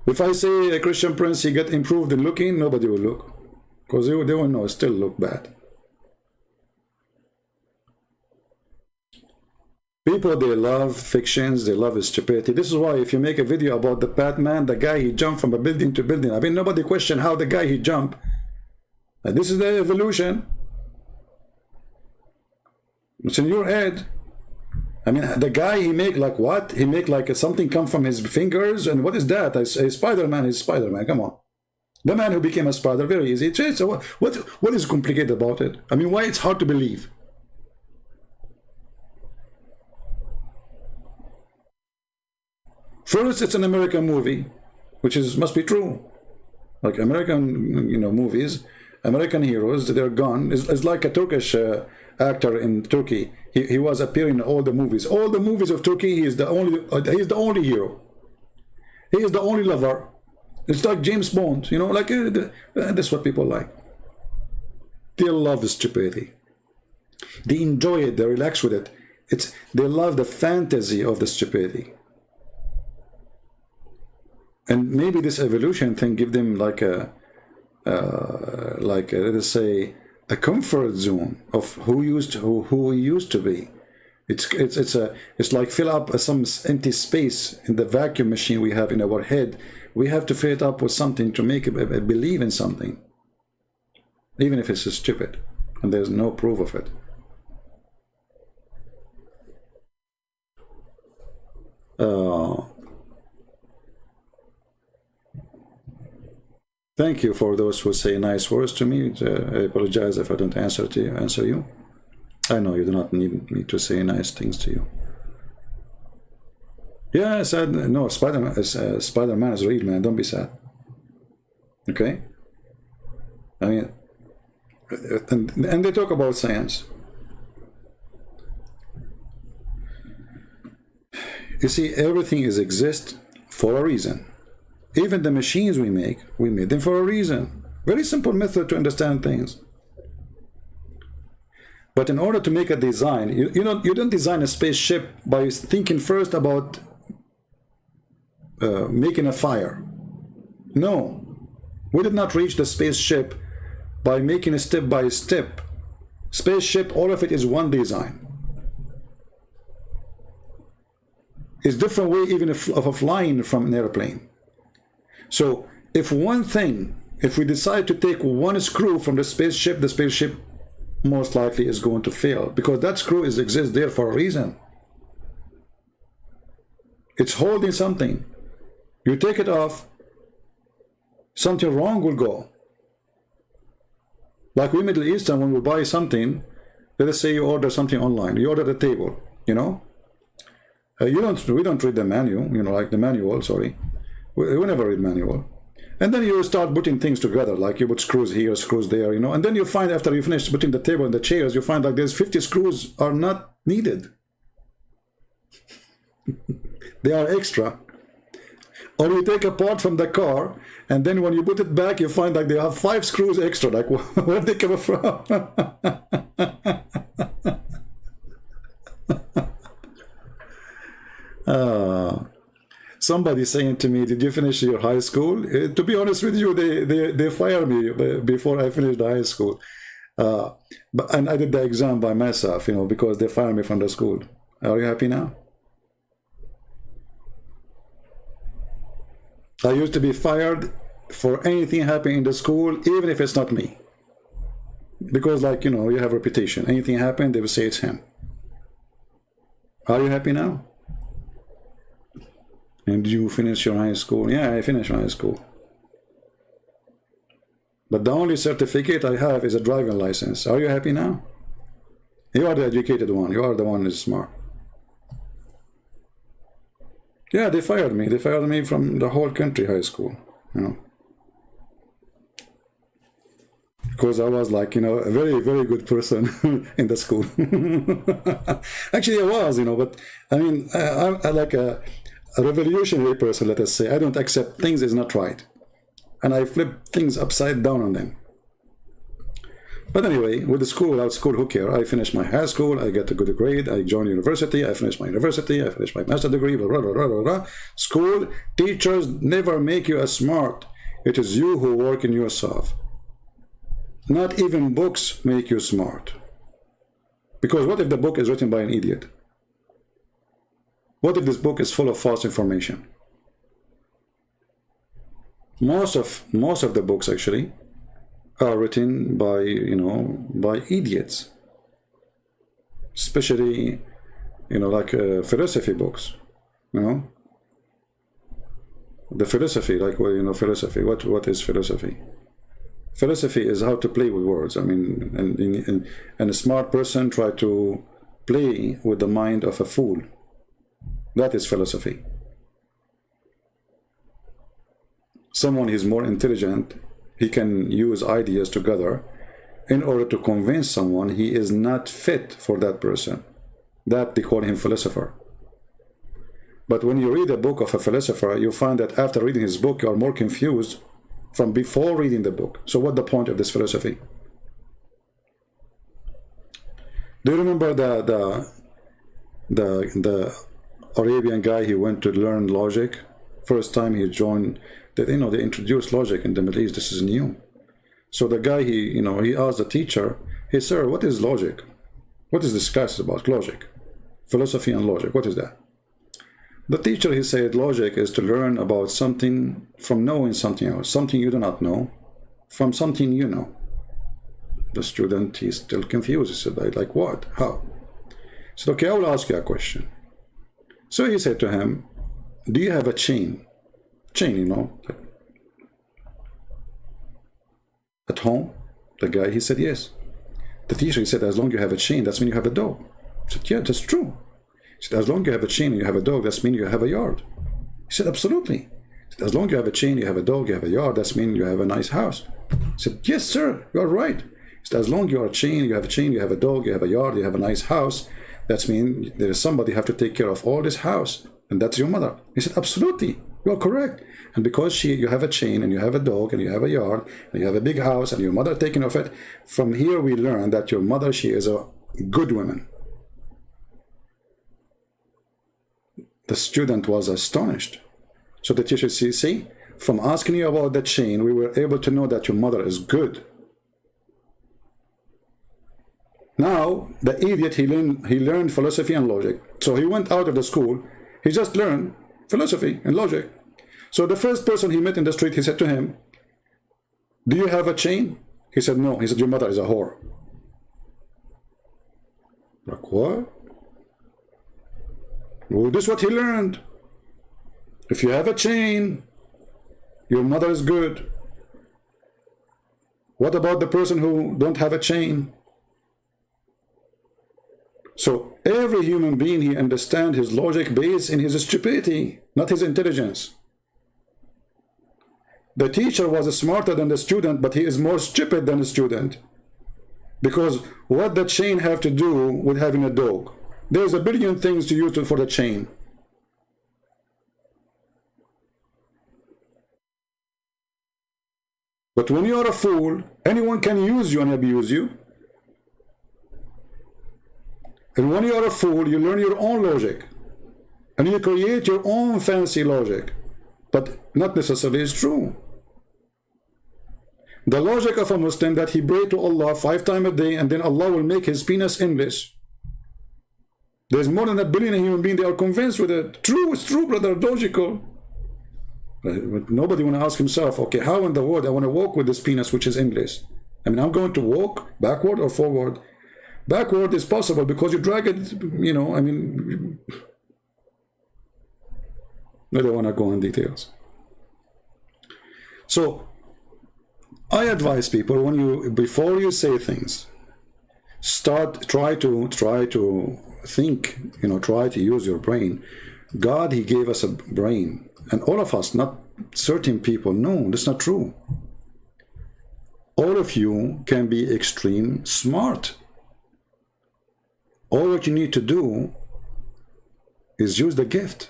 If I say a Christian prince, he get improved in looking, nobody will look, because they will know, still look bad. People, they love fictions, they love stupidity. This is why if you make a video about the Batman, the guy, he jumped from a building to building. I mean, nobody question how the guy, he jumped. And this is the evolution. It's in your head. I mean, the guy, he make like what? He make like something come from his fingers, and what is that? A Spider-Man is Spider-Man, come on. The man who became a spider, very easy. So what is complicated about it? I mean, why it's hard to believe? First, it's an American movie, which must be true. Like American, you know, movies, American heroes, they're gone. It's like a Turkish actor in Turkey. He was appearing in all the movies. All the movies of Turkey, he's the only hero. He is the only lover. It's like James Bond, you know, like that's what people like. They love stupidity. They enjoy it. They relax with it. They love the fantasy of the stupidity. And maybe this evolution thing give them like let's say a comfort zone of who we used to be. It's like fill up some empty space in the vacuum machine we have in our head. We have to fill it up with something to make it believe in something, even if it's stupid and there's no proof of it. Thank you for those who say nice words to me. I apologize if I don't answer you. I know you do not need me to say nice things to you. Yeah, I said no. Spider-Man is real, man. Don't be sad. Okay. I mean, and they talk about science. You see, everything exists for a reason. Even the machines we made them for a reason. Very simple method to understand things. But in order to make a design, you don't design a spaceship by thinking first about making a fire. No, we did not reach the spaceship by making a step by step. Spaceship, all of it is one design. It's different way even of flying from an airplane. So if we decide to take one screw from the spaceship most likely is going to fail, because that screw exists there for a reason. It's holding something. You take it off, something wrong will go. Like we Middle Eastern, when we buy something, let us say you order something online, you order the table, you know, we don't read the manual, you know, like the manual, sorry. We never read manual. And then you start putting things together, like you put screws here, screws there, you know, and then you find after you finish putting the table and the chairs, you find like there's 50 screws are not needed. They are extra. Or you take a part from the car, and then when you put it back, you find like they have 5 screws extra. Like, where they come from? Somebody saying to me, did you finish your high school? To be honest with you, they fired me before I finished the high school. And I did the exam by myself, you know, because they fired me from the school. Are you happy now? I used to be fired for anything happening in the school, even if it's not me. Because, like, you know, you have reputation. Anything happened, they will say it's him. Are you happy now? And did you finish your high school? Yeah, I finished my high school. But the only certificate I have is a driving license. Are you happy now? You are the educated one. You are the one who's smart. Yeah, they fired me. They fired me from the whole country high school, you know. Because I was like, you know, a very, very good person in the school. Actually, I was, you know, but I mean, I'm like a revolutionary person, let us say. I don't accept things is not right. And I flip things upside down on them. But anyway, with the school, without school, who cares? I finished my high school, I get a good grade, I joined university, I finished my university, I finished my master's degree, blah, blah, blah, blah, blah, blah. School, teachers never make you as smart. It is you who work in yourself. Not even books make you smart. Because what if the book is written by an idiot? What if this book is full of false information? Most of the books actually are written by, you know, by idiots, especially, you know, like philosophy books, you know, the philosophy, like, well, you know, philosophy. What is philosophy? Philosophy is how to play with words. I mean, and a smart person try to play with the mind of a fool. That is philosophy. Someone who is more intelligent, he can use ideas together in order to convince someone he is not fit for that person. That they call him philosopher. But when you read a book of a philosopher, you find that after reading his book, you are more confused from before reading the book. So what's the point of this philosophy? Do you remember the Arabian guy, he went to learn logic? First time he joined, you know, they introduced logic in the Middle East. This is new. So the guy, he asked the teacher, hey, sir, what is logic? What is this class about? Logic. Philosophy and logic. What is that? The teacher, he said, logic is to learn about something from knowing something else. Something you do not know from something you know. The student, he's still confused. He said, like what? How? He said, okay, I will ask you a question. So he said to him, do you have a chain? Chain, you know, at home? The guy, he said, yes. The teacher, he said, as long as you have a chain, that's when you have a dog. He said, yeah, that's true. He said, as long as you have a chain and you have a dog, that's mean you have a yard. He said, absolutely. He said, as long as you have a chain, you have a dog, you have a yard, that's mean you have a nice house. He said, yes, sir, you are right. He said, as long as you are a chain, you have a chain, you have a dog, you have a yard, you have a nice house, that's mean there is somebody have to take care of all this house, and that's your mother. He said, absolutely, you are correct. And because you have a chain and you have a dog and you have a yard and you have a big house and your mother taking of it, from here we learn that your mother, she is a good woman. The student was astonished. So the teacher said, see, from asking you about the chain, we were able to know that your mother is good. Now, the idiot, he learned philosophy and logic. So he went out of the school, he just learned philosophy and logic. So the first person he met in the street, he said to him, do you have a chain? He said, no. He said, your mother is a whore. Like, what? Well, this is what he learned. If you have a chain, your mother is good. What about the person who don't have a chain? So every human being, he understands his logic based in his stupidity, not his intelligence. The teacher was smarter than the student, but he is more stupid than the student. Because what the chain have to do with having a dog? There's a billion things to use for the chain. But when you are a fool, anyone can use you and abuse you. And when you are a fool, you learn your own logic. And you create your own fancy logic. But not necessarily is true. The logic of a Muslim that he pray to Allah 5 times a day and then Allah will make his penis endless. There's more than 1 billion human beings, they are convinced with it. True, it's true, brother, logical. But nobody want to ask himself, okay, how in the world I want to walk with this penis which is endless? I mean, I'm going to walk backward or forward? Backward is possible because you drag it, you know, I mean, I don't want to go in details. So, I advise people, when you, before you say things, try to think, you know, try to use your brain. God, he gave us a brain, and all of us, not certain people. No, that's not true. All of you can be extreme smart. All what you need to do is use the gift.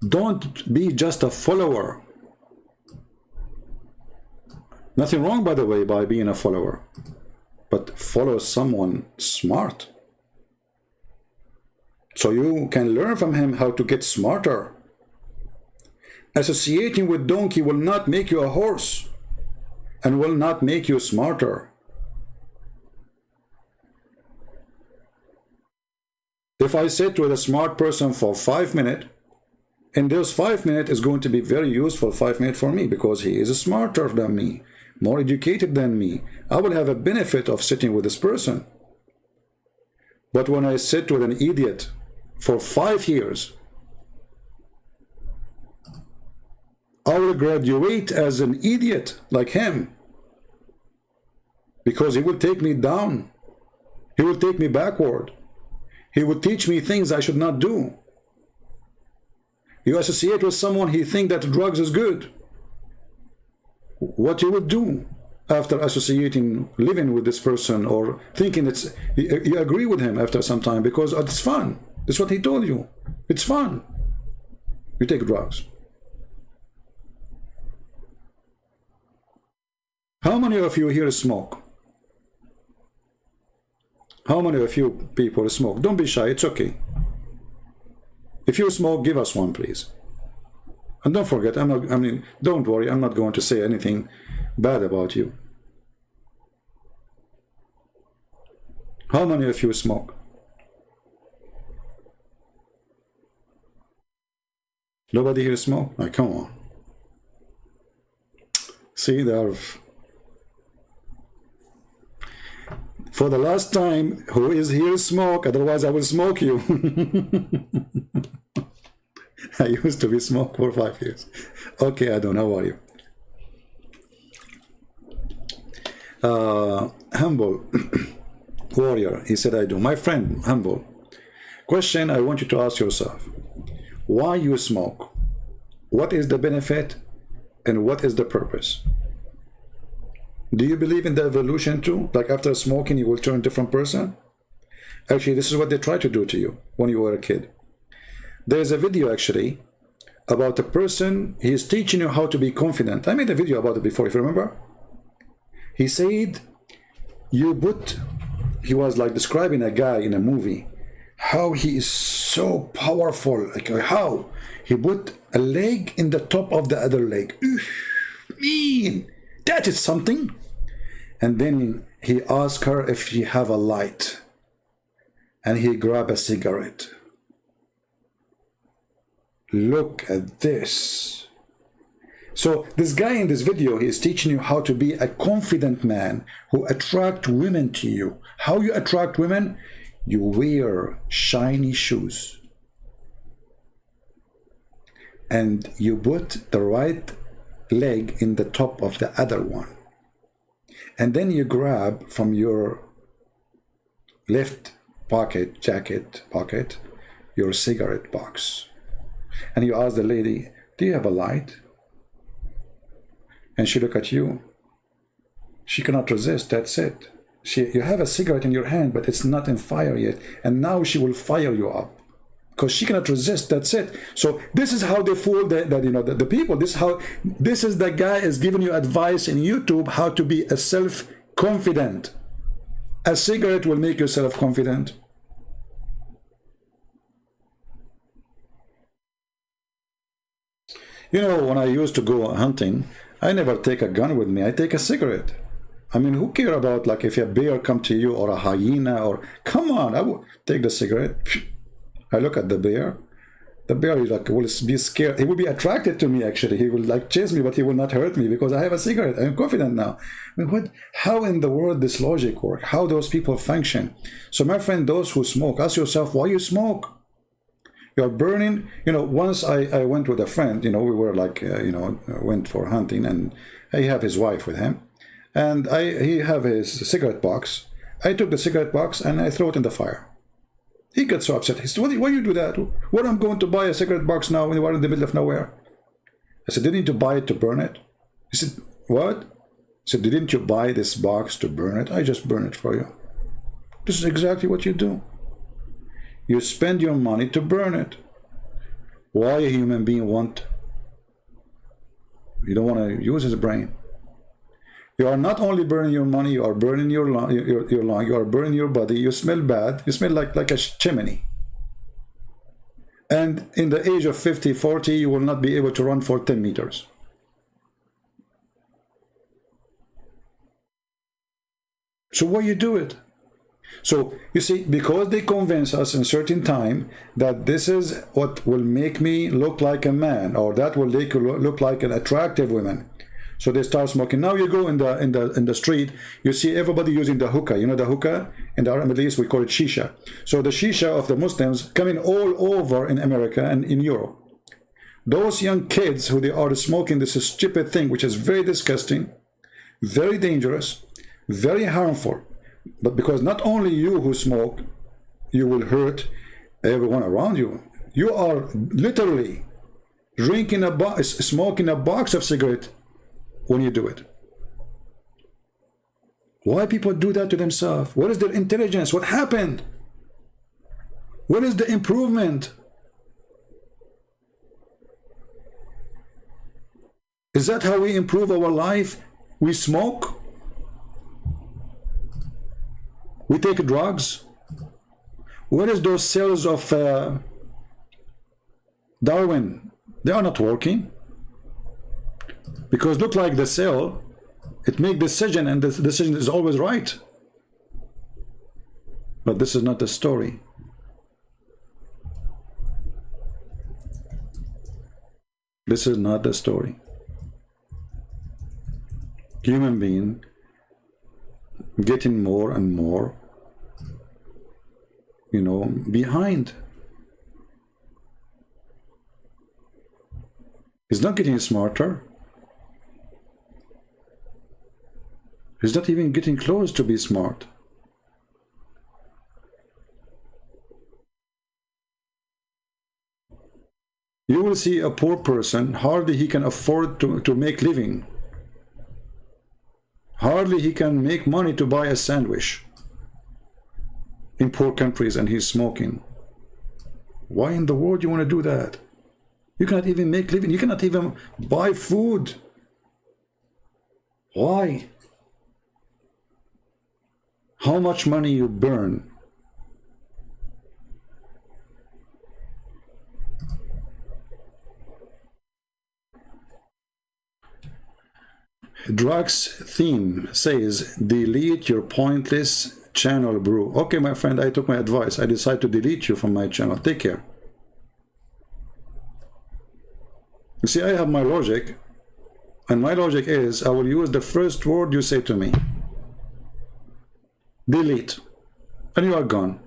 Don't be just a follower. Nothing wrong, by the way, by being a follower. But follow someone smart. So you can learn from him how to get smarter. Associating with donkey will not make you a horse and will not make you smarter. If I sit with a smart person for 5 minutes, and those 5 minutes is going to be very useful 5 minutes for me because he is smarter than me, more educated than me. I will have a benefit of sitting with this person. But when I sit with an idiot for 5 years, I will graduate as an idiot like him because he will take me down. He will take me backward. He will teach me things I should not do. You associate with someone, he think that drugs is good. What you would do after associating, living with this person, or thinking it's, you agree with him after some time because it's fun. That's what he told you. It's fun. You take drugs. How many of you here smoke? How many of you people smoke? Don't be shy, it's okay. If you smoke, give us one, please. And don't forget, don't worry, I'm not going to say anything bad about you. How many of you smoke? Nobody here smoke? Oh, come on. See, there are... For the last time, who is here smoke? Otherwise, I will smoke you. I used to be smoked for 5 years. Okay, I don't know. How are you? Humble warrior, he said, I do. My friend, humble. Question I want you to ask yourself. Why you smoke? What is the benefit? And what is the purpose? Do you believe in the evolution too? Like after smoking, you will turn a different person? Actually, this is what they try to do to you when you were a kid. There's a video actually about a person, he is teaching you how to be confident. I made a video about it before, if you remember. He said, he was like describing a guy in a movie, how he is so powerful, like how he put a leg in the top of the other leg. Mean, that is something. And then he asked her if she have a light, and he grabbed a cigarette. Look at this. So this guy in this video, he is teaching you how to be a confident man who attract women to you. How you attract women? You wear shiny shoes. And you put the right leg in the top of the other one. And then you grab from your left jacket pocket, your cigarette box. And you ask the lady, do you have a light? And she look at you. She cannot resist, that's it. You have a cigarette in your hand, but it's not in fire yet, and now she will fire you up because she cannot resist. That's it. So this is how they fool the people. This is the guy is giving you advice in YouTube how to be a self-confident. A cigarette will make you self-confident. You know, when I used to go hunting, I never take a gun with me. I take a cigarette. I mean, who care about, like, if a bear come to you or a hyena or, come on, I will take the cigarette. I look at the bear. The bear is like, will be scared. He will be attracted to me, actually. He will like chase me, but he will not hurt me because I have a cigarette. I'm confident now. I mean, how in the world this logic work? How those people function? So my friend, those who smoke, ask yourself, why you smoke? You're burning. You know, once I went with a friend, you know, we were like, went for hunting, and he have his wife with him. And he have his cigarette box. I took the cigarette box and I throw it in the fire. He got so upset. He said, why you do that? What, I'm going to buy a cigarette box now when you are in the middle of nowhere? I said, didn't you buy it to burn it? He said, what? I said, didn't you buy this box to burn it? I just burn it for you. This is exactly what you do. You spend your money to burn it. Why a human being want? You don't want to use his brain. You are not only burning your money, you are burning your lung, you are burning your body. You smell bad. You smell like a chimney. And in the age of 50, 40, you will not be able to run for 10 meters. So why you do it? So you see, because they convince us in certain time that this is what will make me look like a man, or that will make you look like an attractive woman. So they start smoking. Now you go in the street, you see everybody using the hookah. You know the hookah? In the Middle East we call it shisha. So the shisha of the Muslims coming all over in America and in Europe. Those young kids who they are smoking this stupid thing, which is very disgusting, very dangerous, very harmful. But because not only you who smoke, you will hurt everyone around you. You are literally smoking a box of cigarette when you do it. Why people do that to themselves? What is their intelligence? What happened? What is the improvement? Is that how we improve our life? We smoke? We take drugs? Where is those cells of Darwin? They are not working. Because look like the cell, it makes decision, and the decision is always right. But this is not the story. This is not the story. Human being getting more and more, behind. He's not getting smarter. He's not even getting close to be smart. You will see a poor person, hardly he can afford to make living. Hardly he can make money to buy a sandwich in poor countries, and he's smoking. Why in the world you want to do that? You cannot even make living. You cannot even buy food. Why? How much money you burn? Drugs theme says, delete your pointless channel, bro. Okay, my friend, I took my advice. I decided to delete you from my channel. Take care. You see, I have my logic, and my logic is I will use the first word you say to me. Delete. And you are gone.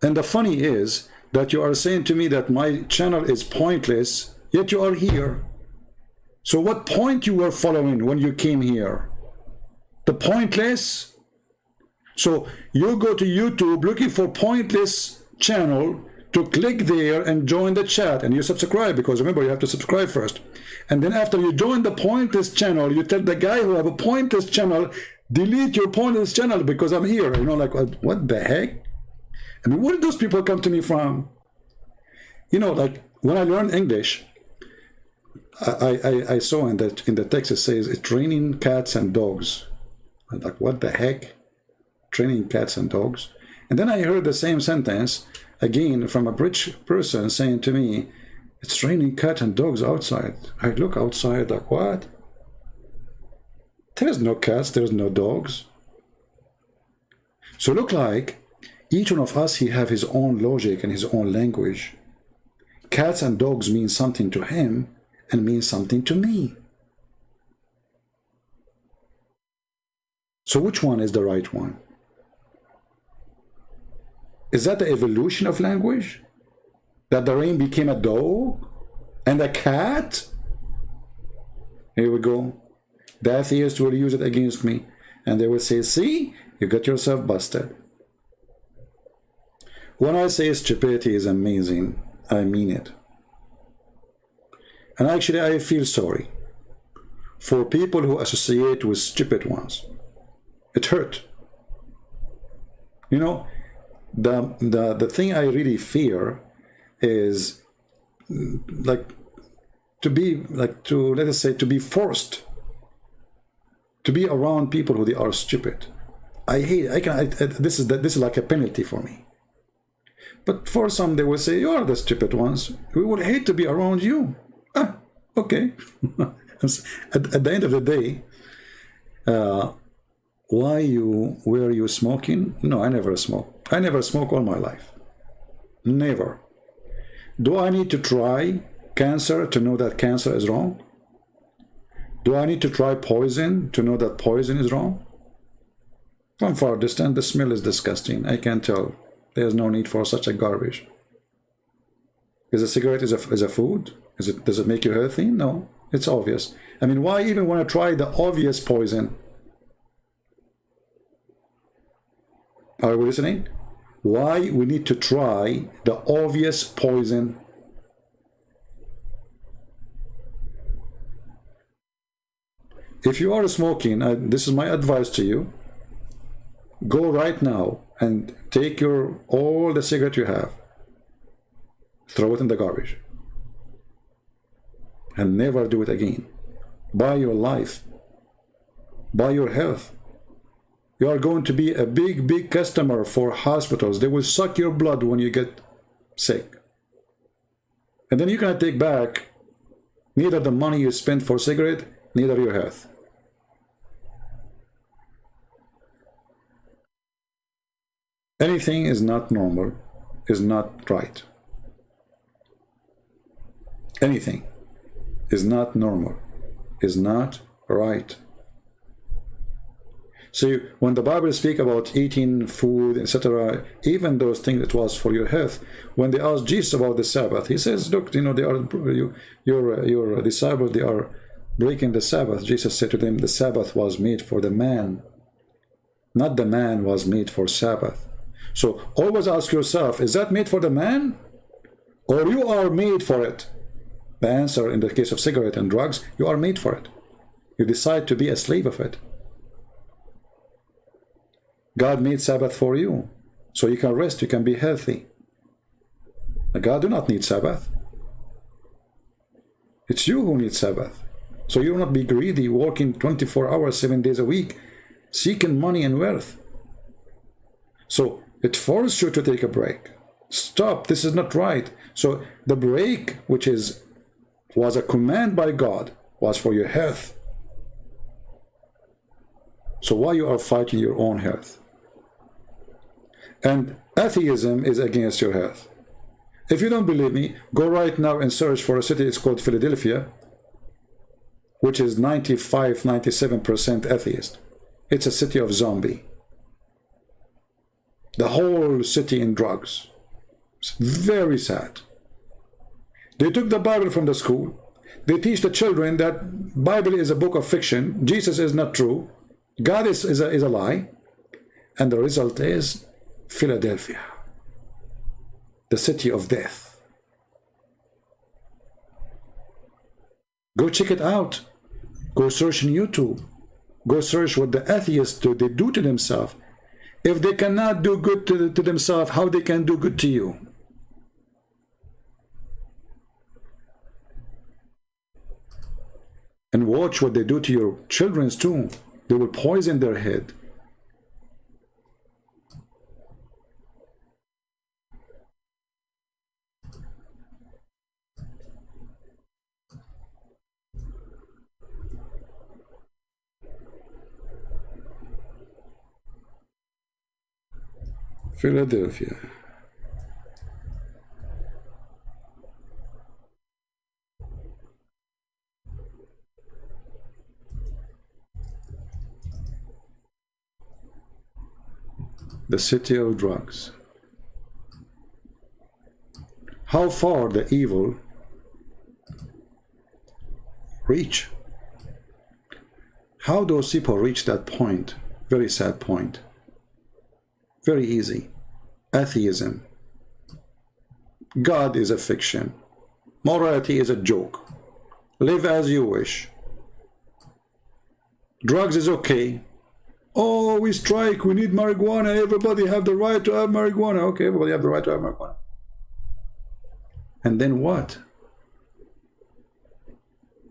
And the funny is that you are saying to me that my channel is pointless, yet you are here. So what point you were following when you came here? The pointless? So you go to YouTube looking for pointless channel to click there and join the chat, and you subscribe, because remember, you have to subscribe first. And then after you join the Pointers channel, you tell the guy who have a Pointers channel, delete your Pointers channel because I'm here. You know, like, what the heck? I mean, where did those people come to me from? You know, like, when I learned English, I saw in the text it says it's training cats and dogs. I'm like, what the heck? Training cats and dogs? And then I heard the same sentence again from a British person saying to me, it's raining cats and dogs outside. I look outside like, what? There's no cats, there's no dogs. So look like each one of us, he have his own logic and his own language. Cats and dogs mean something to him and mean something to me. So which one is the right one? Is that the evolution of language? That the rain became a dog and a cat? Here we go. The atheists will use it against me, and they will say, see, you got yourself busted. When I say stupidity is amazing, I mean it. And actually, I feel sorry for people who associate with stupid ones. It hurt. You know, the thing I really fear is like to be let us say, to be forced to be around people who they are stupid. I hate. This is like a penalty for me. But for some, they will say, you are the stupid ones. We would hate to be around you. Ah, okay. At the end of the day, were you smoking? No, I never smoke. I never smoke all my life. Never. Do I need to try cancer to know that cancer is wrong? Do I need to try poison to know that poison is wrong? From far distance, the smell is disgusting. I can tell. There's no need for such a garbage. Is a cigarette is a food? Does it make you healthy? No, it's obvious. I mean, why even want to try the obvious poison? Are we listening? Why we need to try the obvious poison? If you are smoking, this is my advice to you. Go right now and take all the cigarette you have, throw it in the garbage, and never do it again. Buy your life, buy your health. You are going to be a big customer for hospitals. They will suck your blood when you get sick, and then you cannot take back neither the money you spent for cigarette, neither your health. Anything is not normal, is not right. Anything is not normal, is not right. So when the Bible speaks about eating food, etc., even those things that was for your health, when they asked Jesus about the Sabbath, he says, look, you know, your disciples, they are breaking the Sabbath. Jesus said to them, the Sabbath was made for the man, not the man was made for Sabbath. So always ask yourself, is that made for the man? Or you are made for it? The answer in the case of cigarette and drugs, you are made for it. You decide to be a slave of it. God made Sabbath for you, so you can rest, you can be healthy. God do not need Sabbath. It's you who need Sabbath. So you will not be greedy, working 24 hours, 7 days a week, seeking money and wealth. So it forces you to take a break. Stop, this is not right. So the break, which was a command by God, was for your health. So why you are fighting your own health? And atheism is against your health. If you don't believe me, go right now and search for a city. It's called Philadelphia, which is 97% atheist. It's a city of zombie. The whole city in drugs. It's very sad. They took the Bible from the school. They teach the children that Bible is a book of fiction. Jesus is not true. God is a lie. And the result is Philadelphia. The the city of death. Go check it out. Go search on YouTube. Go search what the atheists do, they do to themselves. If they cannot do good to themselves, how they can do good to you? And watch what they do to your children too. They will poison their head. Philadelphia. The city of drugs. How far the evil reach? How those people reach that point? Very sad point. Very easy. Atheism. God is a fiction. Morality is a joke. Live as you wish. Drugs is okay. Oh, we strike, we need marijuana, everybody have the right to have marijuana. Okay, everybody have the right to have marijuana. And then what?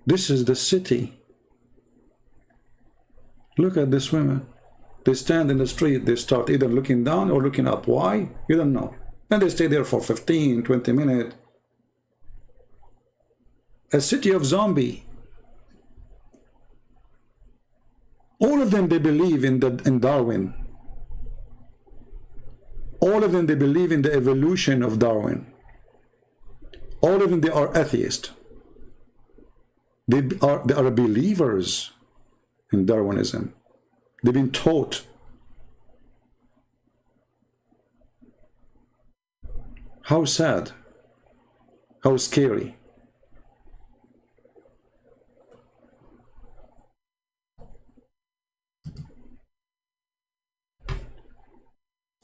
This is the city. Look at this women. They stand in the street, they start either looking down or looking up. Why? You don't know. And they stay there for 15, 20 minutes. A city of zombies. All of them, they believe in Darwin. All of them, they believe in the evolution of Darwin. All of them, they are atheists. They are believers in Darwinism. They've been taught. How sad. How scary.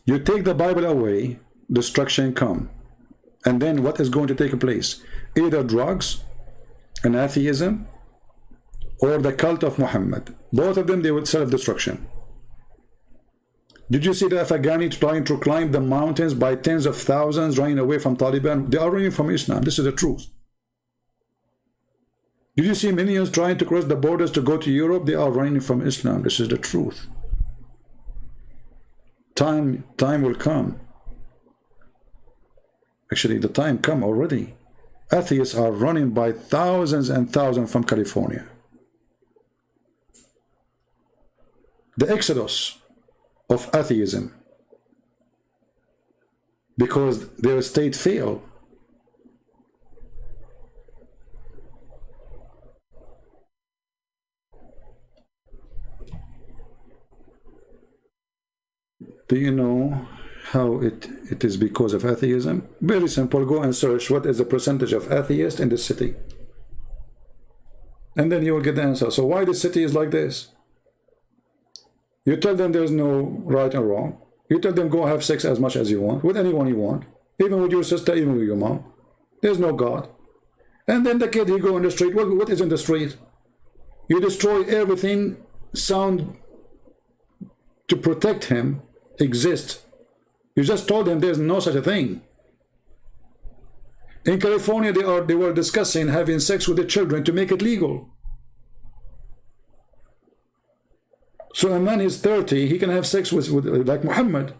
You take the Bible away, destruction come. And then what is going to take place? Either drugs and atheism or the cult of Muhammad. Both of them, they would self-destruction. Did you see the Afghani trying to climb the mountains by tens of thousands, running away from Taliban? They are running from Islam. This is the truth. Did you see millions trying to cross the borders to go to Europe? They are running from Islam. This is the truth. Time will come. Actually, the time come already. Atheists are running by thousands and thousands from California. The exodus of atheism, because their state failed. Do you know how it is because of atheism? Very simple. Go and search what is the percentage of atheists in the city. And then you will get the answer. So why the city is like this? You tell them there's no right and wrong. You tell them go have sex as much as you want, with anyone you want, even with your sister, even with your mom. There's no God. And then the kid, he go in the street. What is in the street? You destroy everything sound to protect him exists. You just told them there's no such a thing. In California, they were discussing having sex with the children to make it legal. So a man is 30, he can have sex with like Muhammad,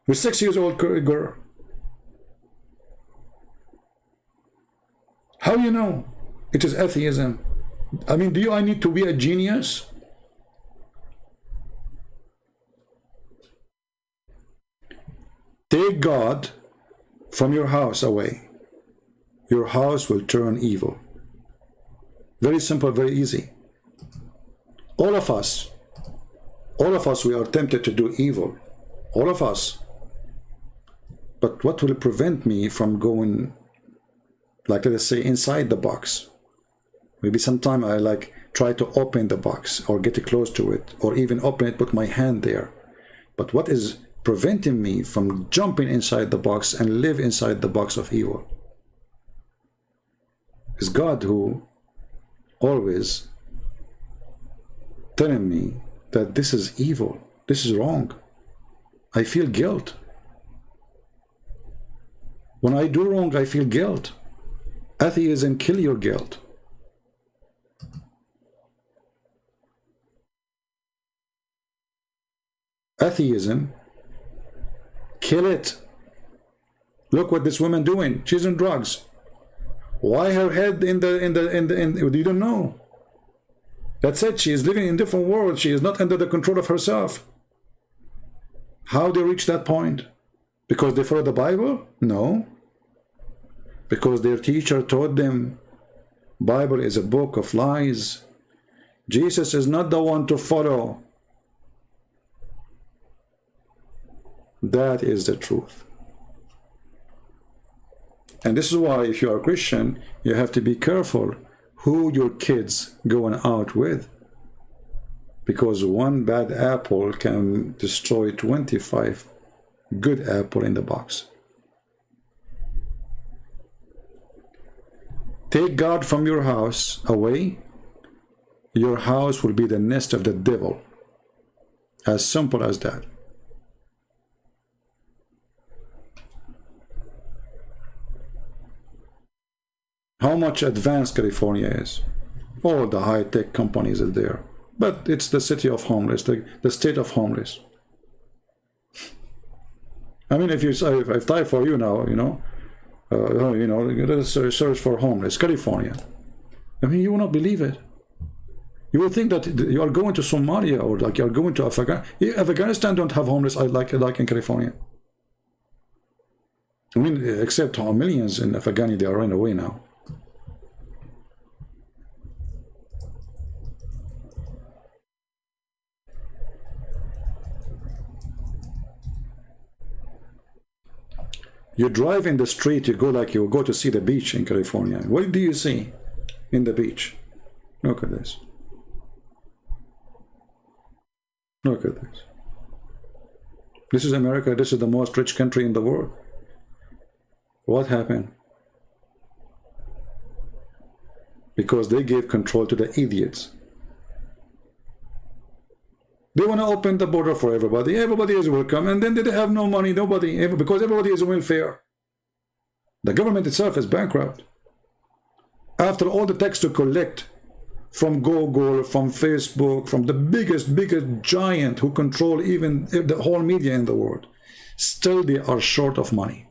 with 6 years old girl. How you know? It is atheism. I mean, do I need to be a genius? Take God from your house away. Your house will turn evil. Very simple, very easy. All of us, we are tempted to do evil. All of us. But what will prevent me from going, like let us say, inside the box? Maybe sometime I like try to open the box or get close to it, or even open it, put my hand there. But what is preventing me from jumping inside the box and live inside the box of evil. It's God who always telling me that this is evil, this is wrong. I feel guilt. When I do wrong, I feel guilt. Atheism kill your guilt. Atheism kill it. Look what this woman doing. She's on drugs. Why her head in the you don't know. That's it. She is living in a different world. She is not under the control of herself. How they reach that point? Because they follow the Bible? No. Because their teacher taught them Bible is a book of lies. Jesus is not the one to follow. That is the truth. And this is why if you are a Christian, you have to be careful who your kids going out with. Because one bad apple can destroy 25 good apple in the box. Take God from your house away, your house will be the nest of the devil. As simple as that. How much advanced California is. All the high-tech companies are there. But it's the city of homeless, the state of homeless. I mean, if I type for you now, let us search for homeless, California. I mean, you will not believe it. You will think that you are going to Somalia or like you are going to Afghanistan. Afghanistan don't have homeless like in California. I mean, except millions in Afghanistan, they are running away now. You drive in the street, you go to see the beach in California. What do you see in the beach? Look at this. Look at this. This is America. This is the most rich country in the world. What happened? Because they gave control to the idiots. They want to open the border for everybody. Everybody is welcome. And then they have no money, because everybody is on welfare. The government itself is bankrupt. After all the tax to collect from Google, from Facebook, from the biggest giant who control even the whole media in the world, still they are short of money.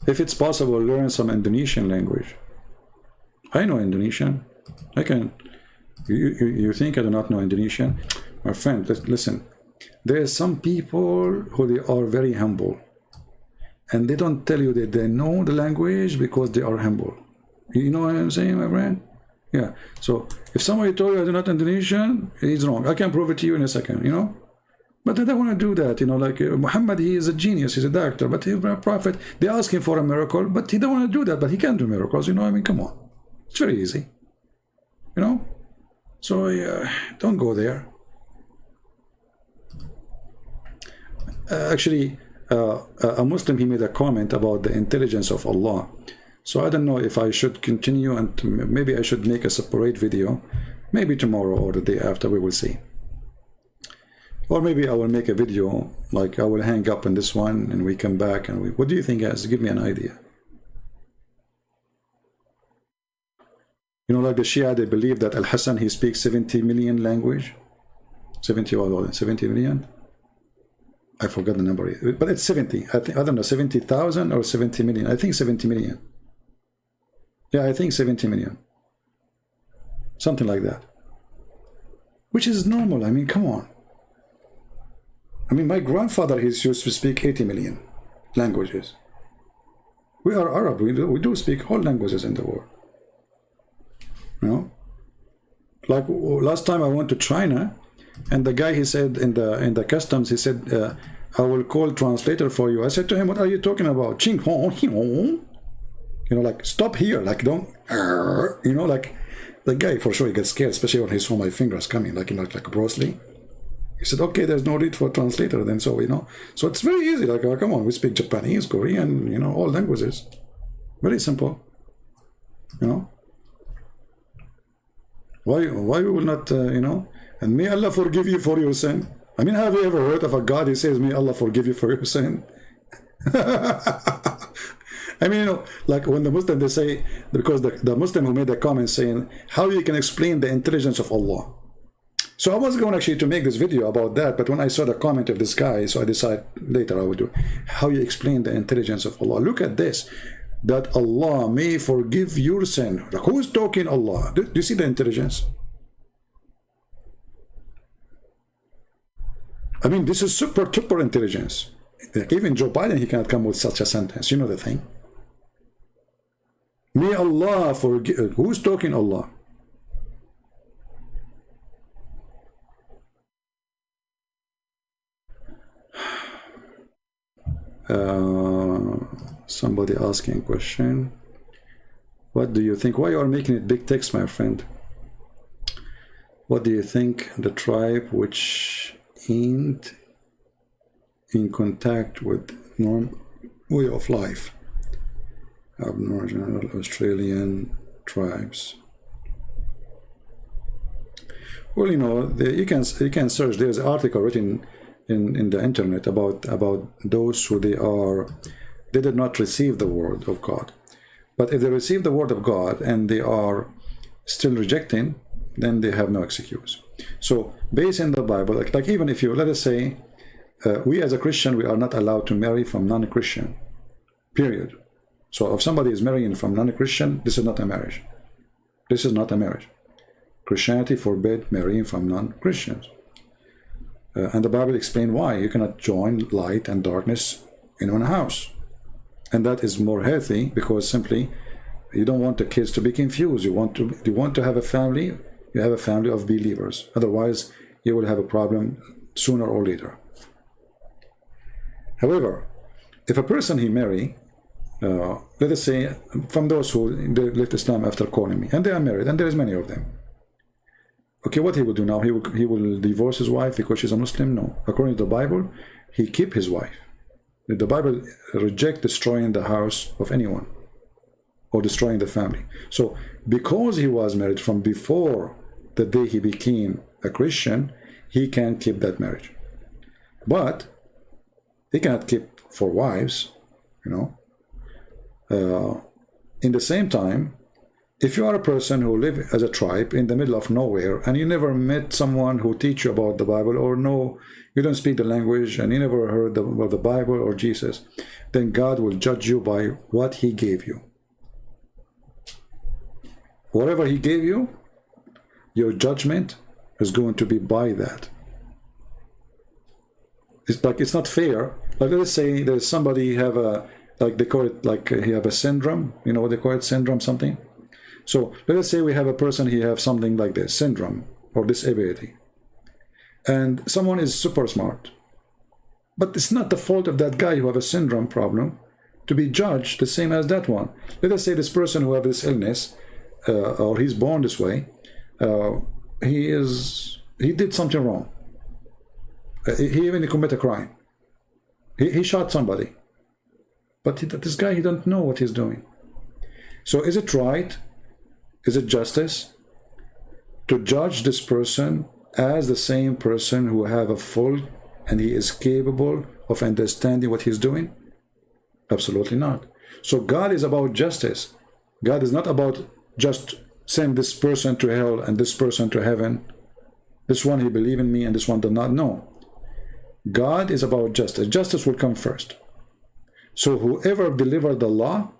If it's possible, learn some Indonesian language. I know Indonesian. I can. You think I do not know Indonesian? My friend, listen. There are some people who they are very humble. And they don't tell you that they know the language because they are humble. You know what I'm saying, my friend? Yeah. So if somebody told you I do not Indonesian, he's wrong. I can prove it to you in a second, But I don't want to do that, like Muhammad, he is a genius, he's a doctor, but he's a prophet. They ask him for a miracle, but he don't want to do that, but he can do miracles, I mean, come on. It's very easy, So don't go there. Actually, a Muslim, he made a comment about the intelligence of Allah. So I don't know if I should continue, and maybe I should make a separate video, maybe tomorrow or the day after, we will see. Or maybe I will make a video, like I will hang up on this one and we come back and what do you think, guys? Give me an idea. Like the Shia, they believe that Al-Hassan, he speaks 70 million language. 70 million? I forgot the number, but it's 70. I don't know, 70,000 or 70 million. I think 70 million. Yeah, I think 70 million. Something like that. Which is normal, I mean, come on. I mean, my grandfather, he used to speak 80 million languages. We are Arab. We do speak all languages in the world. Like last time I went to China, and the guy, he said in the customs, he said, I will call translator for you. I said to him, what are you talking about? Ching hong. You know, like, stop here, like, don't, you know, like, the guy for sure he gets scared, especially when he saw my fingers coming, like, you know, like Bruce Lee. He said, okay, there's no need for a translator then, so, you know. So it's very easy, like, oh, come on, we speak Japanese, Korean, you know, all languages. Very simple, you know. Why we will not, you know, and may Allah forgive you for your sin. I mean, have you ever heard of a God who says, may Allah forgive you for your sin? I mean, you know, like when the Muslim, they say, because the Muslim who made a comment saying, how you can explain the intelligence of Allah. So I was going actually to make this video about that, but when I saw the comment of this guy, so I decided later I would do how you explain the intelligence of Allah. Look at this, that Allah may forgive your sin. Like, who is talking Allah? Do you see the intelligence? I mean, this is super intelligence. Like even Joe Biden, he cannot come with such a sentence. You know the thing. May Allah forgive. Who's talking Allah? Somebody asking a question. What do you think? Why you are making it big text, my friend? What do you think the tribe which ain't in contact with norm way of life, Aboriginal Australian tribes? Well, you know, you can search. There's an article written in the internet about those who they did not receive the word of God. But if they receive the word of God and they are still rejecting, then they have no excuse. So based in the Bible, like even if you, let us say, we as a Christian, we are not allowed to marry from non-Christian, period. So if somebody is marrying from non-Christian, this is not a marriage. This is not a marriage. Christianity forbid marrying from non-Christians. And the Bible explains why. You cannot join light and darkness in one house. And that is more healthy because simply you don't want the kids to be confused. You want to have a family, you have a family of believers. Otherwise, you will have a problem sooner or later. However, if a person he marry, let us say from those who left Islam after calling me, and they are married, and there is many of them. Okay, what he will do now? He will divorce his wife because she's a Muslim? No. According to the Bible, he keep his wife. The Bible rejects destroying the house of anyone or destroying the family. So because he was married from before the day he became a Christian, he can keep that marriage. But he cannot keep 4 wives, you know. In the same time, if you are a person who live as a tribe in the middle of nowhere and you never met someone who teach you about the Bible, or no, you don't speak the language and you never heard about the Bible or Jesus, then God will judge you by what he gave you. Whatever he gave you, your judgment is going to be by that. It's like, it's not fair. Like, let's say there's somebody have a, like they call it, like he have a syndrome, you know what they call it, syndrome something. So let us say we have a person, he have something like this, syndrome or disability. And someone is super smart. But it's not the fault of that guy who have a syndrome problem to be judged the same as that one. Let us say this person who have this illness, or he's born this way, he did something wrong. He even committed a crime. He shot somebody. But this guy, he don't know what he's doing. So is it right? Is it justice to judge this person as the same person who have a full and he is capable of understanding what he's doing? Absolutely not. So God is about justice. God is not about just send this person to hell and this person to heaven. This one he believe in me and this one did not. No. God is about justice. Justice will come first. So whoever delivered the law,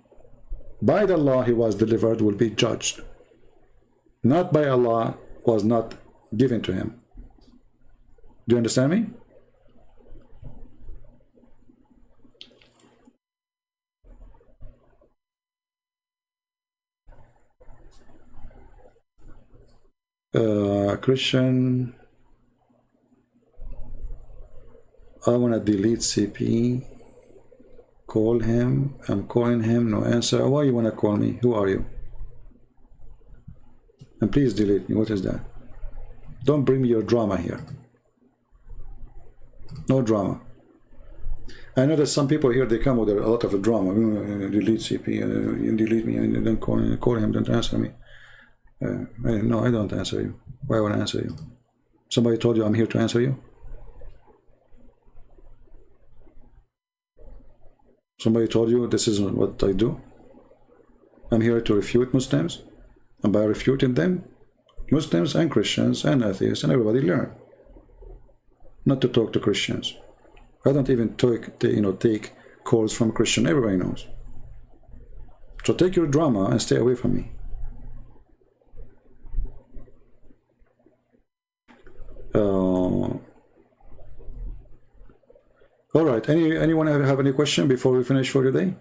by the law he was delivered will be judged. Not by Allah was not given to him. Do you understand me? Christian, I want to delete CP. Call him. I'm calling him. No answer. Why you want to call me? Who are you? And please delete me. What is that? Don't bring me your drama here. No drama. I know that some people here, they come with a lot of drama. Delete CP, delete me, and then call him, don't answer me. No, I don't answer you. Why would I answer you? Somebody told you I'm here to answer you? Somebody told you this is what I do? I'm here to refute Muslims, and by refuting them, Muslims and Christians and atheists and everybody learn. Not to talk to Christians. I don't even take calls from Christian. Everybody knows. So take your drama and stay away from me. All right. Anyone have any question before we finish for today?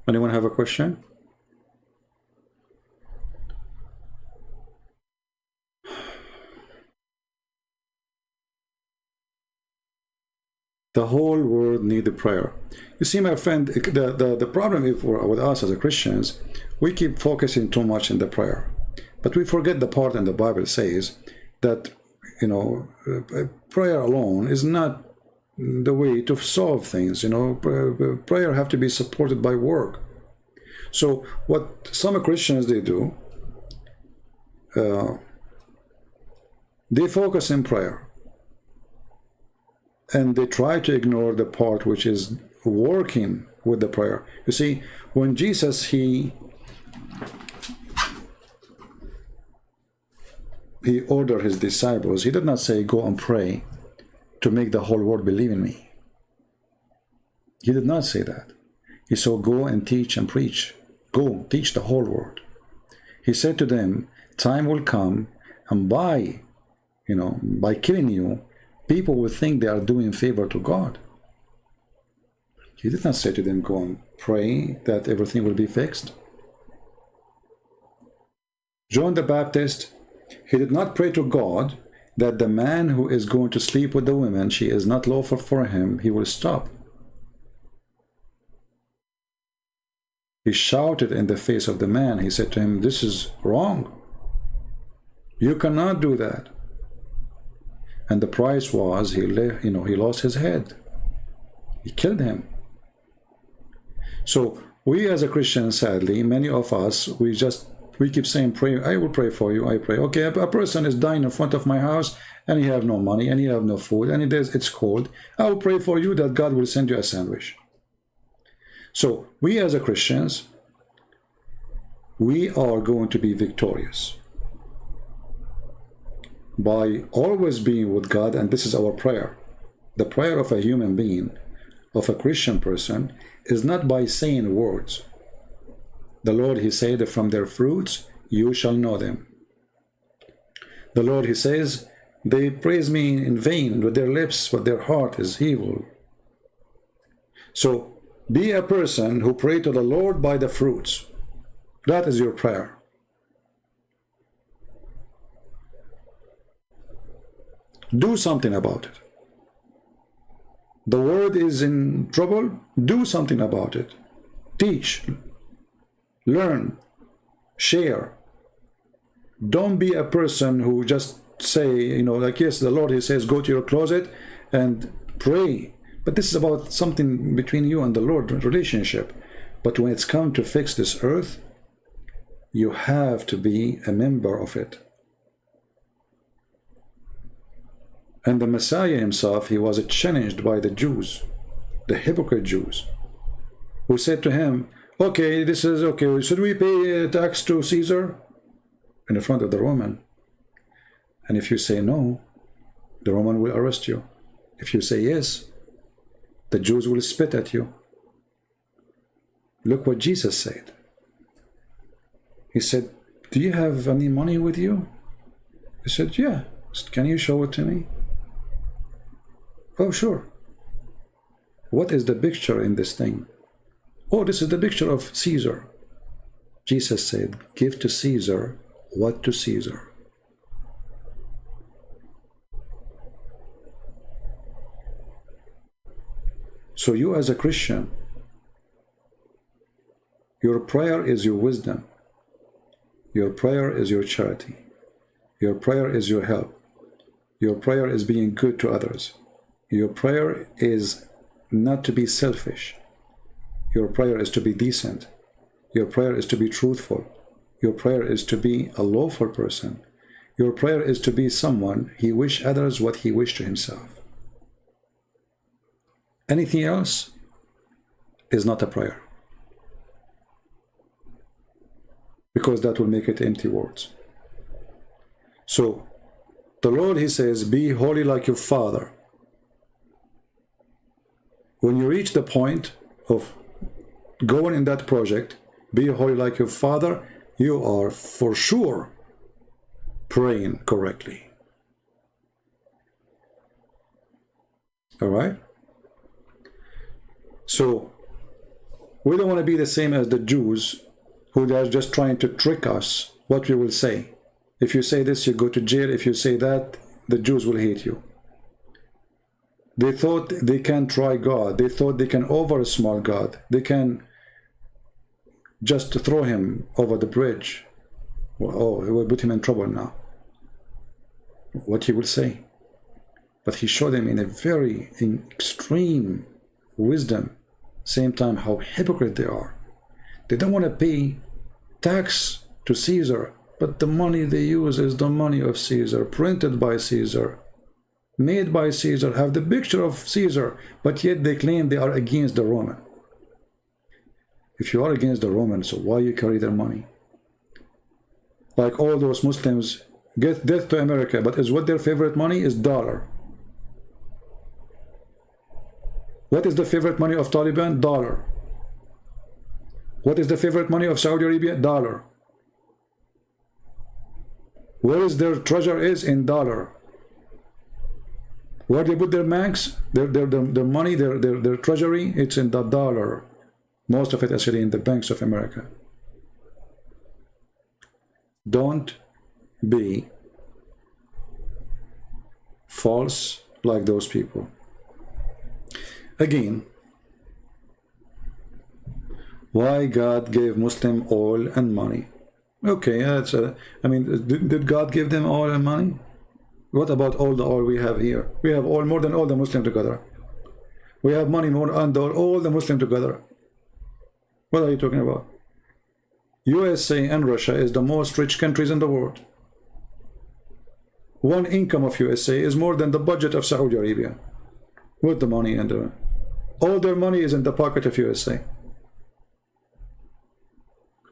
Anyone have a question? The whole world need a prayer. You see, my friend, the problem with us as Christians, we keep focusing too much in the prayer, but we forget the part in the Bible says that prayer alone is not the way to solve things. Prayer have to be supported by work. So what some Christians they do, they focus in prayer and they try to ignore the part which is working with the prayer. You see, when Jesus he ordered his disciples, he did not say go and pray to make the whole world believe in me. He did not say that. He said go and teach and preach. Go teach the whole world. He said to them, time will come, and by killing you, people will think they are doing favor to God. He did not say to them, go and pray that everything will be fixed. John the Baptist, he did not pray to God that the man who is going to sleep with the woman, she is not lawful for him, he will stop. He shouted in the face of the man. He said to him, this is wrong. You cannot do that. And the price was he lost his head. He killed him. So we as a Christian, sadly, many of us, we keep saying, pray, I will pray for you, I pray. Okay, a person is dying in front of my house and he have no money and he have no food and it's cold. I will pray for you that God will send you a sandwich. So we as a Christians, we are going to be victorious by always being with God, and this is our prayer. The prayer of a human being, of a Christian person, is not by saying words. The Lord, he said, from their fruits you shall know them. The Lord, he says, they praise me in vain with their lips, but their heart is evil. So be a person who pray to the Lord by the fruits. That is your prayer. Do something about it. The world is in trouble. Do something about it. Teach, learn, share. Don't be a person who just say, like, yes, the Lord, he says, go to your closet and pray. But this is about something between you and the Lord, relationship. But when it's come to fix this earth, you have to be a member of it. And the Messiah himself, he was challenged by the Jews, the hypocrite Jews, who said to him, okay, this is okay, should we pay a tax to Caesar? In front of the Roman. And if you say no, the Roman will arrest you. If you say yes, the Jews will spit at you. Look what Jesus said. He said, do you have any money with you? He said, yeah. Can you show it to me? Oh, sure. what is the picture in this thing? Oh, this is the picture of Caesar. Jesus said, give to Caesar what to Caesar. So you as a Christian, your prayer is your wisdom. Your prayer is your charity. Your prayer is your help. Your prayer is being good to others. Your prayer is not to be selfish. Your prayer is to be decent. Your prayer is to be truthful. Your prayer is to be a lawful person. Your prayer is to be someone he wish others what he wished to himself. Anything else is not a prayer, because that will make it empty words. So the Lord, he says, be holy like your Father. When you reach the point of going in that project, be holy like your Father, you are for sure praying correctly. All right? So we don't want to be the same as the Jews, who are just trying to trick us what we will say. If you say this, you go to jail. If you say that, the Jews will hate you. They thought they can try God. They thought they can over-small God. They can just throw him over the bridge. Oh, it will put him in trouble now. What he will say. But he showed them in a very extreme wisdom, same time how hypocrite they are. They don't want to pay tax to Caesar, but the money they use is the money of Caesar, printed by Caesar, made by Caesar, have the picture of Caesar, but yet they claim they are against the Roman. If you are against the Romans, so why you carry their money? Like all those Muslims get death to America, but is what their favorite money is dollar. What is the favorite money of Taliban? Dollar. What is the favorite money of Saudi Arabia? Dollar. Where is their treasure is in dollar. Where they put their banks, their money, their treasury, it's in the dollar. Most of it actually in the banks of America. Don't be false like those people. Again, why God gave Muslim oil and money? Okay, that's I mean, did God give them oil and money? What about all the oil we have here? We have oil more than all the Muslims together. We have money more than all the Muslims together. What are you talking about? USA and Russia is the most rich countries in the world. One income of USA is more than the budget of Saudi Arabia. With the money and all their money is in the pocket of USA.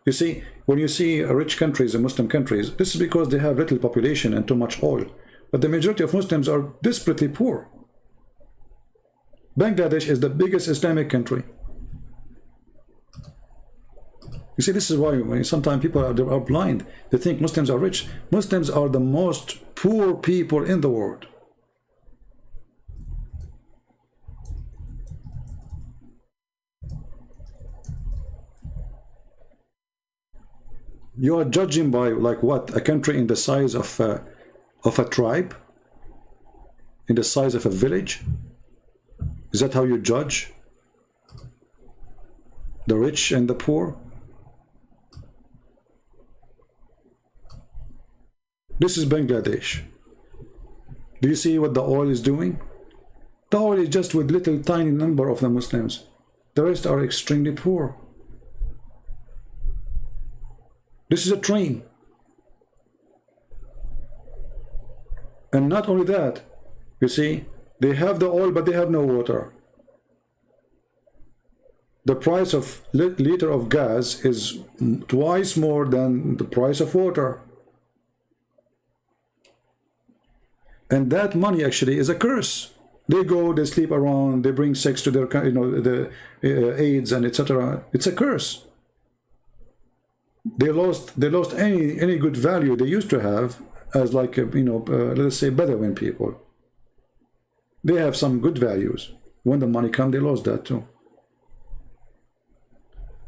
You see, when you see rich countries and Muslim countries, this is because they have little population and too much oil. But the majority of Muslims are desperately poor. Bangladesh is the biggest Islamic country. You see, this is why sometimes people are blind. They think Muslims are rich. Muslims are the most poor people in the world. You are judging by like what? A country in the size of a tribe? In the size of a village? Is that how you judge the rich and the poor? This is Bangladesh. Do you see what the oil is doing? The oil is just with little tiny number of the Muslims. The rest are extremely poor. This is a train. And not only that, you see, they have the oil, but they have no water. The price of liter of gas is twice more than the price of water. And that money actually is a curse. They go, they sleep around, they bring sex to their, the AIDS and etc. It's a curse. They lost any good value they used to have as like let's say Bedouin people. They have some good values. When the money come, they lost that too.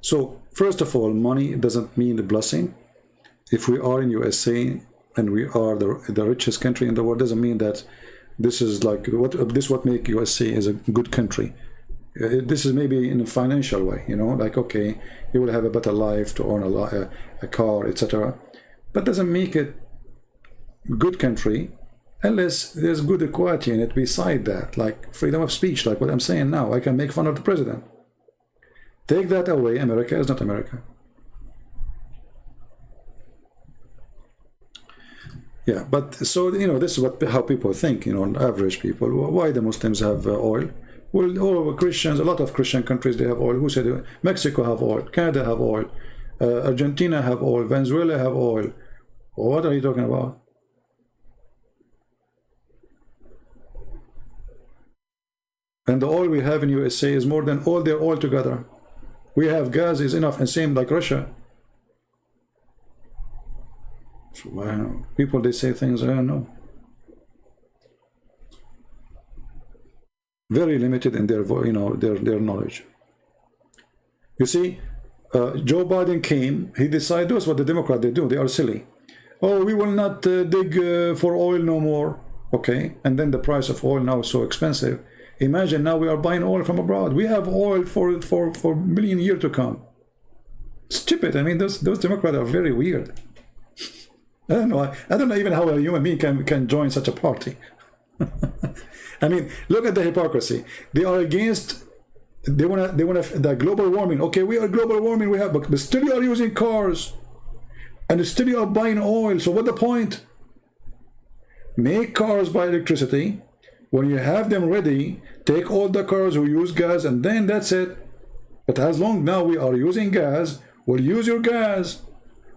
So first of all, money doesn't mean a blessing. If we are in USA and we are the richest country in the world, doesn't mean that this is like what make USA is a good country. This is maybe in a financial way, you know, like, okay, you will have a better life to own a car, etc. But doesn't make it good country unless there's good equality in it beside that, like freedom of speech, like what I'm saying now. I can make fun of the president. Take that away, America is not America. Yeah, but so, you know, this is how people think, you know, average people. Why the Muslims have oil? Well, all Christians, a lot of Christian countries, they have oil. Who said it? Mexico have oil, Canada have oil, Argentina have oil, Venezuela have oil. What are you talking about? And the oil we have in USA is more than all their oil together. We have gas is enough, and same like Russia. So, wow. People, they say things I don't know. Very limited in their, you know, their knowledge. You see, Joe Biden came. He decided, that's what the Democrats they do. They are silly. Oh, we will not dig for oil no more. Okay, and then the price of oil now is so expensive. Imagine now we are buying oil from abroad. We have oil for a million years to come. Stupid. I mean, those Democrats are very weird. I don't know. I don't know even how a human being can join such a party. I mean, look at the hypocrisy. They are against. They wanna the global warming. Okay, we are global warming. We have, but still you are using cars, and still you are buying oil. So what's the point? Make cars by electricity. When you have them ready, take all the cars who use gas, and then that's it. But as long now we are using gas, we'll use your gas.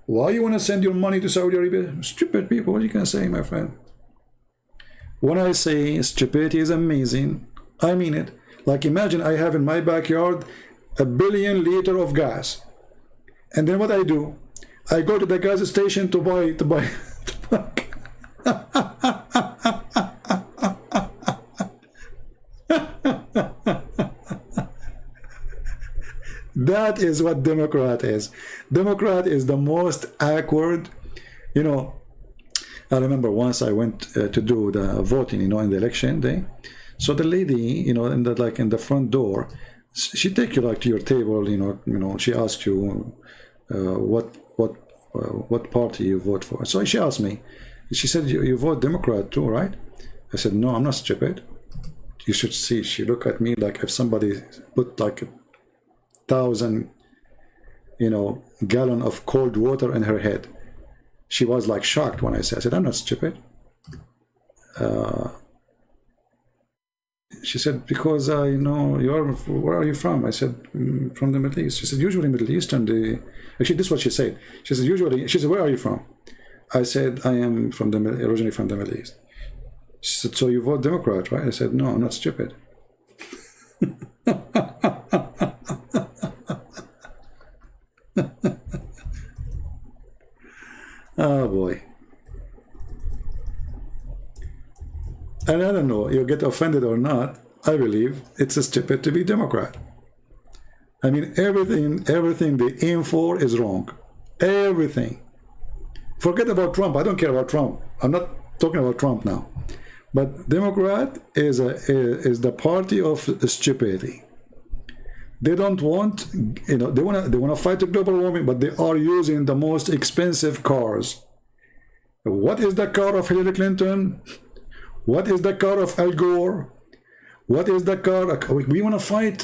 Why you want to send your money to Saudi Arabia? Stupid people, what you can say, my friend? When I say stupidity is amazing, I mean it. Like, imagine I have in my backyard 1 billion liters of gas. And then what I do? I go to the gas station to buy. That is what Democrat is. Democrat is the most awkward, you know. I remember once I went to do the voting, you know, in the election day. So the lady, you know, in the front door, she take you like to your table, you know. She asks you what party you vote for. So she asked me. She said, "You vote Democrat too, right?" I said, "No, I'm not stupid." You should see. She looked at me like if somebody put like 1,000, you know, gallon of cold water in her head. She was like shocked when I said, "I'm not stupid." She said, "Because I know where are you from?" I said, "From the Middle East." She said, "Usually Middle Eastern, actually this is what she said. She said, "Usually," she said, "Where are you from?" I said, "I am originally from the Middle East." She said, "So you vote Democrat, right?" I said, "No, I'm not stupid." Oh boy. And I don't know, you get offended or not, I believe it's stupid to be Democrat. I mean, everything they aim for is wrong. Everything. Forget about Trump. I don't care about Trump. I'm not talking about Trump now. But Democrat is the party of stupidity. They don't want, you know, they wanna fight the global warming, but they are using the most expensive cars. What is the car of Hillary Clinton? What is the car of Al Gore? What is the car? We want to fight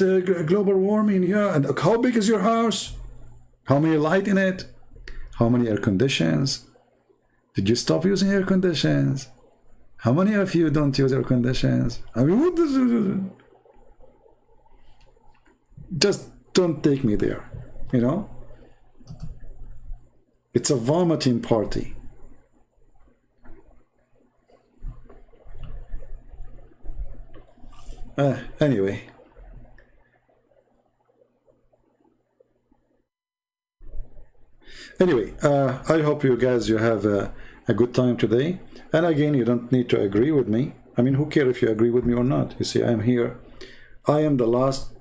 global warming, yeah. And how big is your house? How many light in it? How many air conditions? Did you stop using air conditions? How many of you don't use air conditions? I mean, what is... Just don't take me there, you know? It's a vomiting party. Anyway. I hope you guys, you have a good time today. And again, you don't need to agree with me. I mean, who cares if you agree with me or not? You see, I'm here. I am the last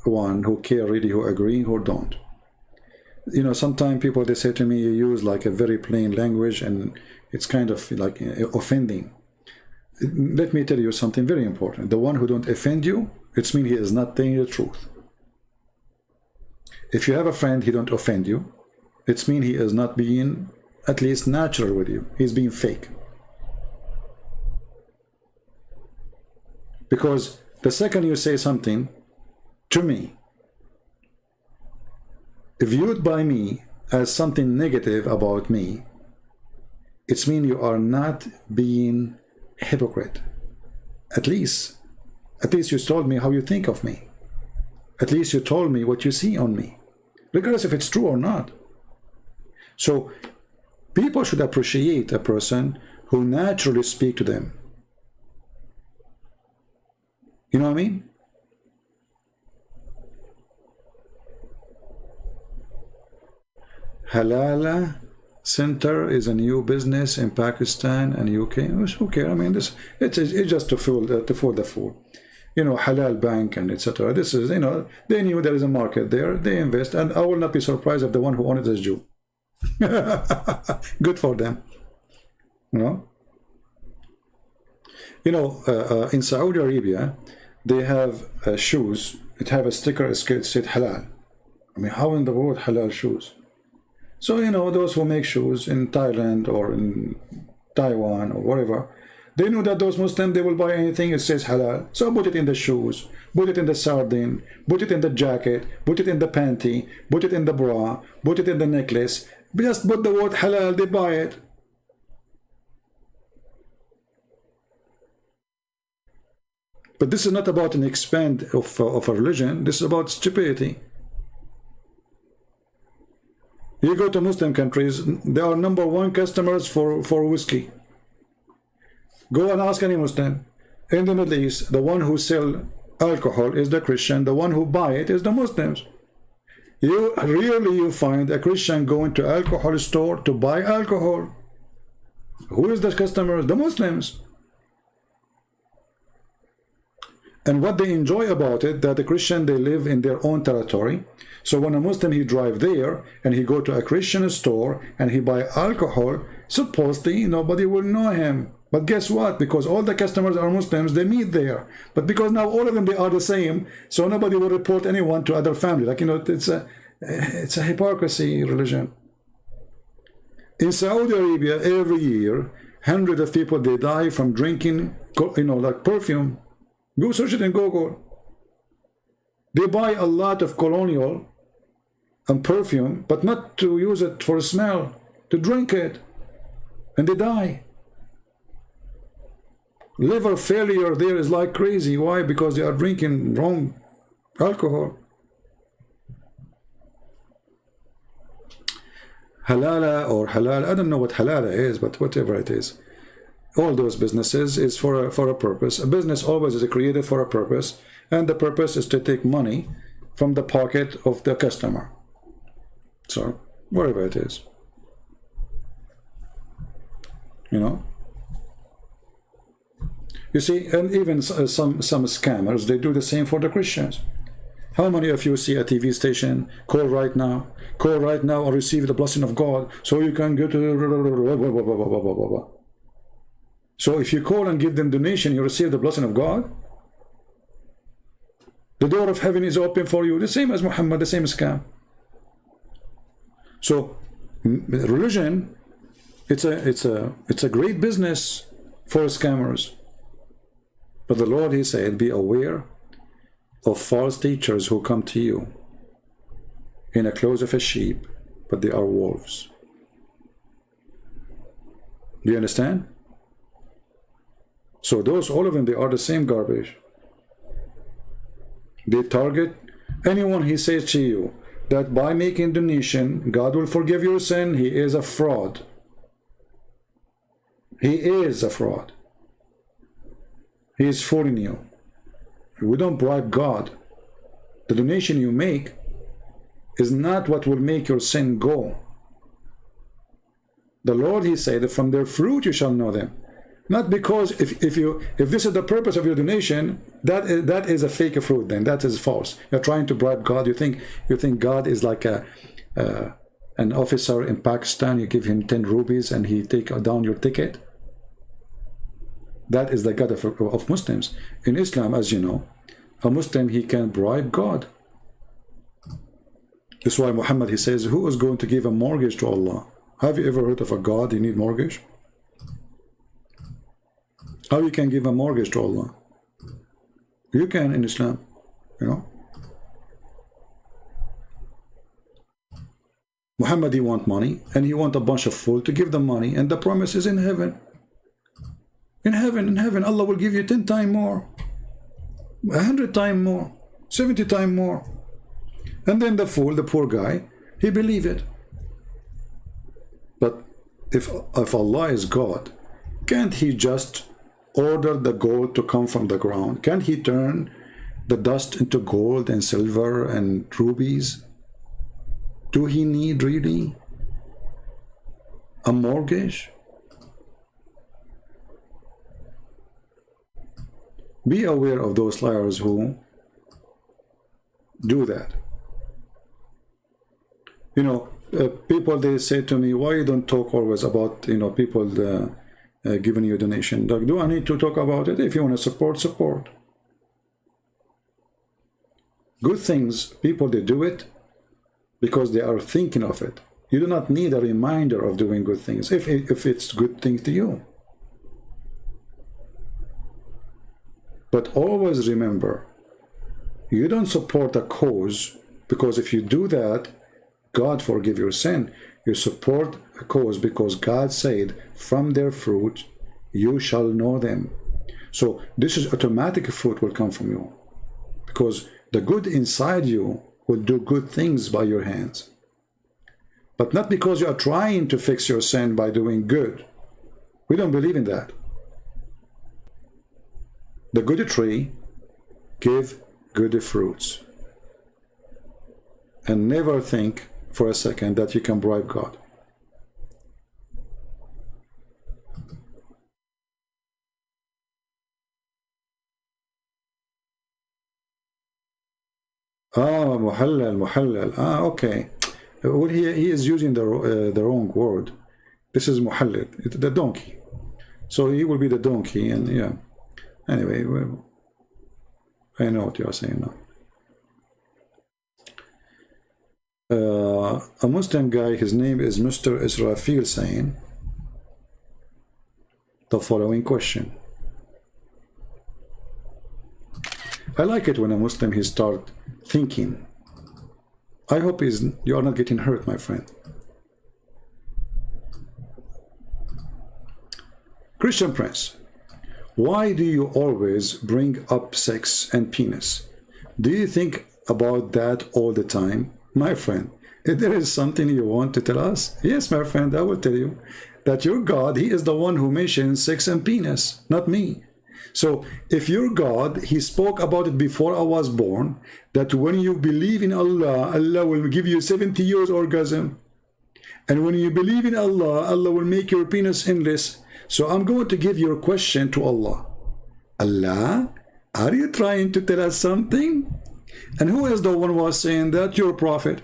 one who care really, who agree, who don't. You know, sometimes people, they say to me, you use like a very plain language and it's kind of like offending. Let me tell you something very important. The one who don't offend you, it's mean he is not telling you the truth. If you have a friend, he don't offend you, it's mean he is not being at least natural with you. He's being fake. Because the second you say something to me, viewed by me as something negative about me, it's mean you are not being hypocrite. At least you told me how you think of me. At least you told me what you see on me, regardless if it's true or not. So people should appreciate a person who naturally speak to them. You know what I mean? Halala Center is a new business in Pakistan and UK. Who cares? I mean, it's just to fool the fool. You know, Halal Bank and etc. This is, you know, they knew there is a market there. They invest, and I will not be surprised if the one who owned it is Jew. Good for them. You know, in Saudi Arabia, they have shoes. It have a sticker. It said halal. I mean, how in the world halal shoes? So, you know, those who make shoes in Thailand or in Taiwan or whatever, they know that those Muslims, they will buy anything it says halal. So put it in the shoes, put it in the sardine, put it in the jacket, put it in the panty, put it in the bra, put it in the necklace. Just put the word halal, they buy it. But this is not about an expand of a religion. This is about stupidity. You go to Muslim countries, they are #1 customers for whiskey. Go and ask any Muslim. In the Middle East, the one who sell alcohol is the Christian. The one who buy it is the Muslims. You rarely find a Christian going to alcohol store to buy alcohol. Who is the customer? The Muslims. And what they enjoy about it, that the Christian, they live in their own territory. So when a Muslim, he drive there and he go to a Christian store and he buy alcohol, supposedly nobody will know him. But guess what? Because all the customers are Muslims, they meet there. But because now all of them, they are the same, so nobody will report anyone to other family. Like, you know, it's a hypocrisy religion. In Saudi Arabia, every year, hundreds of people, they die from drinking, you know, like perfume. Go search it in Google. They buy a lot of colonial and perfume, but not to use it for a smell, to drink it, and they die. Liver failure there is like crazy. Why? Because they are drinking wrong alcohol. Halala or halal, I don't know what halala is, but whatever it is. All those businesses is for a purpose. A business always is created for a purpose, and the purpose is to take money from the pocket of the customer. So, whatever it is. You know? You see, and even some scammers, they do the same for the Christians. How many of you see a TV station, call right now or receive the blessing of God, so you can get to... So if you call and give them donation, you receive the blessing of God. The door of heaven is open for you, the same as Muhammad, the same scam. So religion, it's a great business for scammers. But the Lord, he said, be aware of false teachers who come to you in the clothes of a sheep, but they are wolves. Do you understand? So those, all of them, they are the same garbage. They target anyone. He says to you that by making donation, God will forgive your sin. He is a fraud. He is a fraud. He is fooling you. We don't bribe God. The donation you make is not what will make your sin go. The Lord, he said, that from their fruit you shall know them. Not because if this is the purpose of your donation, that is a fake fruit. Then that is false. You're trying to bribe God. You think God is like an officer in Pakistan. You give him 10 rupees and he take down your ticket. That is the God of Muslims. In Islam, as you know, a Muslim, he can bribe God. That's why Muhammad, he says, who is going to give a mortgage to Allah? Have you ever heard of a God you need mortgage? How you can give a mortgage to Allah? You can in Islam, you know. Muhammad, he want money and he want a bunch of fool to give them money, and the promise is in heaven. In heaven, Allah will give you 10 times more, 100 times more, 70 times more. And then the fool, the poor guy, he believe it. But if Allah is God, can't he just order the gold to come from the ground? Can't he turn the dust into gold and silver and rubies? Do he need really a mortgage? Be aware of those liars who do that. You know, people, they say to me, why you don't talk always about, you know, people giving you a donation? Like, do I need to talk about it? If you want to support, support. Good things, people, they do it because they are thinking of it. You do not need a reminder of doing good things if it's good things to you. But always remember, you don't support a cause because if you do that, God forgive your sin. You support a cause because God said, from their fruit you shall know them. So this is automatic, fruit will come from you because the good inside you will do good things by your hands. But not because you are trying to fix your sin by doing good. We don't believe in that. The good tree give good fruits. And never think for a second that you can bribe God. Muhallal. Okay. Well, he is using the wrong word. This is muhallal, the donkey. So he will be the donkey, and yeah. Anyway, I know what you are saying now. A Muslim guy, his name is Mr. Israfil, saying the following question. I like it when a Muslim, he start thinking. I hope you are not getting hurt, my friend. Christian Prince, why do you always bring up sex and penis? Do you think about that all the time? My friend, if there is something you want to tell us, yes, my friend, I will tell you that your God, he is the one who mentioned sex and penis, not me. So if your God, he spoke about it before I was born, that when you believe in Allah, Allah will give you 70 years orgasm. And when you believe in Allah, Allah will make your penis endless. So I'm going to give your question to Allah. Allah, are you trying to tell us something? And who is the one who was saying that? Your prophet.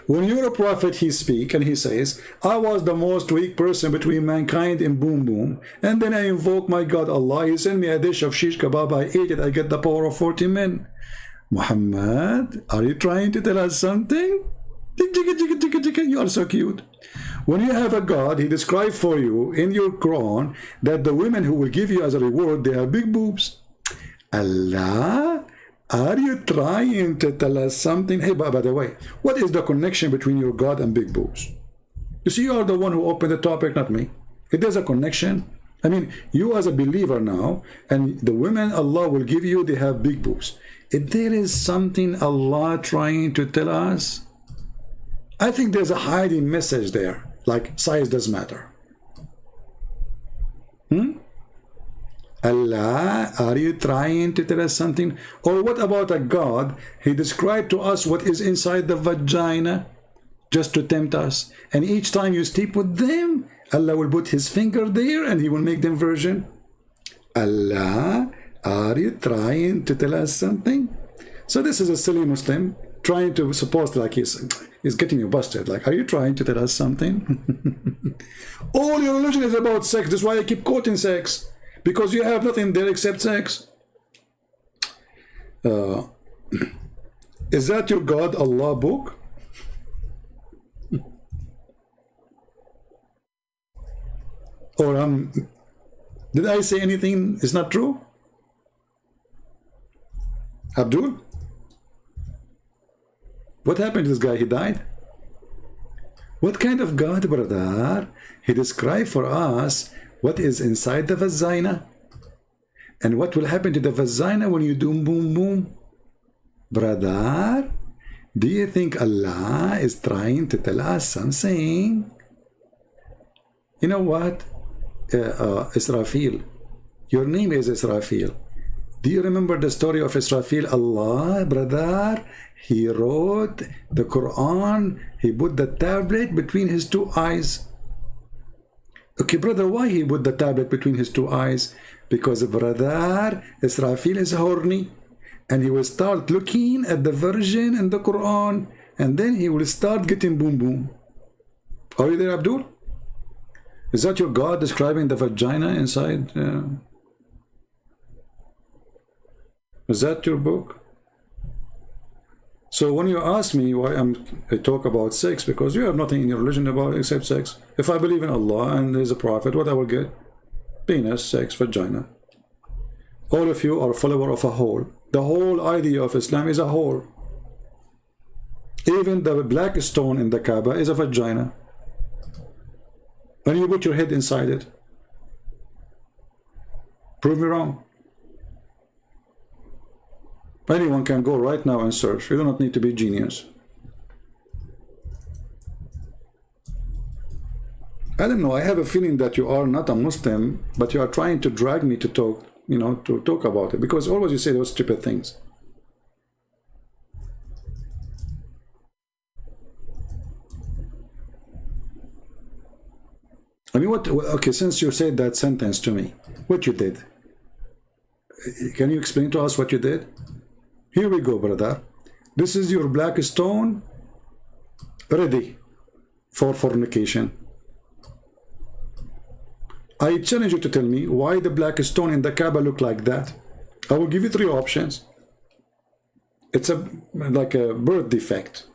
When you're a prophet, he speak and he says, I was the most weak person between mankind and boom boom. And then I invoke my God Allah. He sent me a dish of shish kebab. I ate it. I get the power of 40 men. Muhammad, are you trying to tell us something? You are so cute. When you have a God, he described for you in your Quran that the women who will give you as a reward, they have big boobs. Allah, are you trying to tell us something? Hey, by the way, what is the connection between your God and big boobs? You see, you are the one who opened the topic, not me. If there's a connection, I mean, you as a believer now, and the women Allah will give you, they have big boobs. If there is something Allah trying to tell us, I think there's a hiding message there, like size does matter. Allah, are you trying to tell us something? Or what about a God? He described to us what is inside the vagina just to tempt us. And each time you sleep with them, Allah will put his finger there and he will make them virgin. Allah, are you trying to tell us something? So this is a silly Muslim trying to suppose like he's getting you busted. Like, are you trying to tell us something? All your religion is about sex. That's why I keep quoting sex, because you have nothing there except sex. Is that your God Allah book? Or did I say anything is not true? Abdul? What happened to this guy? He died? What kind of God, brother? He described for us what is inside the vagina and what will happen to the vagina when you do boom boom. Brother, do you think Allah is trying to tell us something? You know what? Israfil, your name is Israfil. Do you remember the story of Israfil? Allah, brother, he wrote the Quran, he put the tablet between his two eyes. Okay, brother, why he put the tablet between his two eyes? Because, brother, Israfil is horny, and he will start looking at the version in the Quran, and then he will start getting boom boom. Are you there, Abdul? Is that your God describing the vagina inside? Is that your book? So when you ask me why I talk about sex, because you have nothing in your religion about except sex. If I believe in Allah and there's a prophet, what I will get? Penis, sex, vagina. All of you are follower of a whole. The whole idea of Islam is a whole. Even the black stone in the Kaaba is a vagina. When you put your head inside it. Prove me wrong. Anyone can go right now and search. You do not need to be genius. I don't know. I have a feeling that you are not a Muslim, but you are trying to drag me to talk, to talk about it, because always you say those stupid things. I mean, okay, since you said that sentence to me, what you did? Can you explain to us what you did? Here we go, brother. This is your black stone ready for fornication. I challenge you to tell me why the black stone in the Kaaba look like that. I will give you 3 options. It's like a birth defect.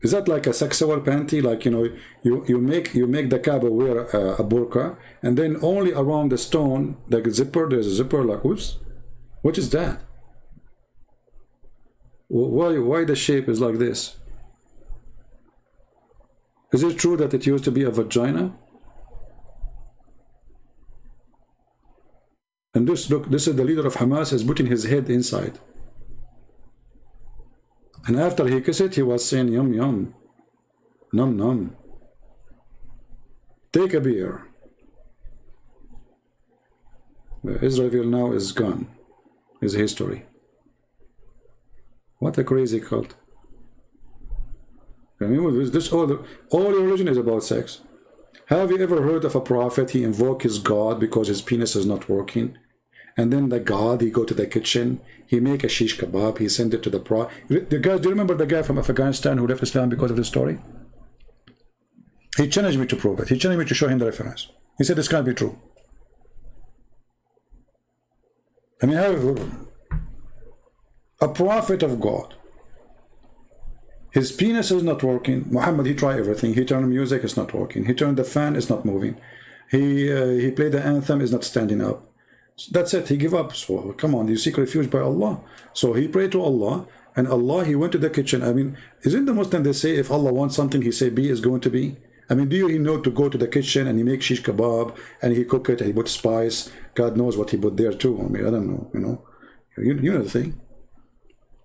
Is that like a sexual panty? Like, you make the Kaaba wear a burqa, and then only around the stone, like a zipper, there's a zipper, like, whoops. What is that? Why the shape is like this? Is it true that it used to be a vagina? And look, this is the leader of Hamas is putting his head inside. And after he kissed it, he was saying, yum, yum, num, num. Take a beer. Israel now is gone. Is history. What a crazy cult. I mean, this all your religion is about sex. Have you ever heard of a prophet, he invoked his God because his penis is not working? And then the God, he go to the kitchen, he make a shish kebab, he send it to the prophet. The guys, do you remember the guy from Afghanistan who left Islam because of this story? He challenged me to prove it. He challenged me to show him the reference. He said this can't be true. I mean, a prophet of God, his penis is not working. Muhammad, he tried everything. He turned music, it's not working. He turned the fan, it's not moving. He played the anthem, is not standing up. That's it, he gave up. So come on, you seek refuge by Allah. So he prayed to Allah, and Allah, he went to the kitchen. I mean, isn't the Muslim, they say if Allah wants something, he say be is going to be? I mean, do you know to go to the kitchen and he make shish kebab and he cook it and he put spice? God knows what he put there too. I mean, I don't know, you know the thing.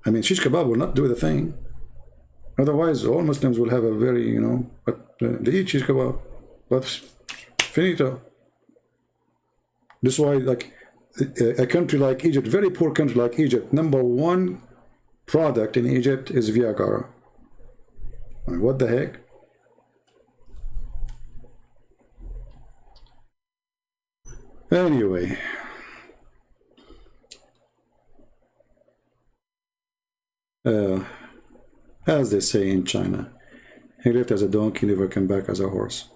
I mean, shish kebab will not do the thing. Otherwise, all Muslims will have a very, but they eat shish kebab. But finito. This is why, like, a country like Egypt, very poor country like Egypt, #1 product in Egypt is Viagra. I mean, what the heck? Anyway, as they say in China, he left as a donkey, never came back as a horse.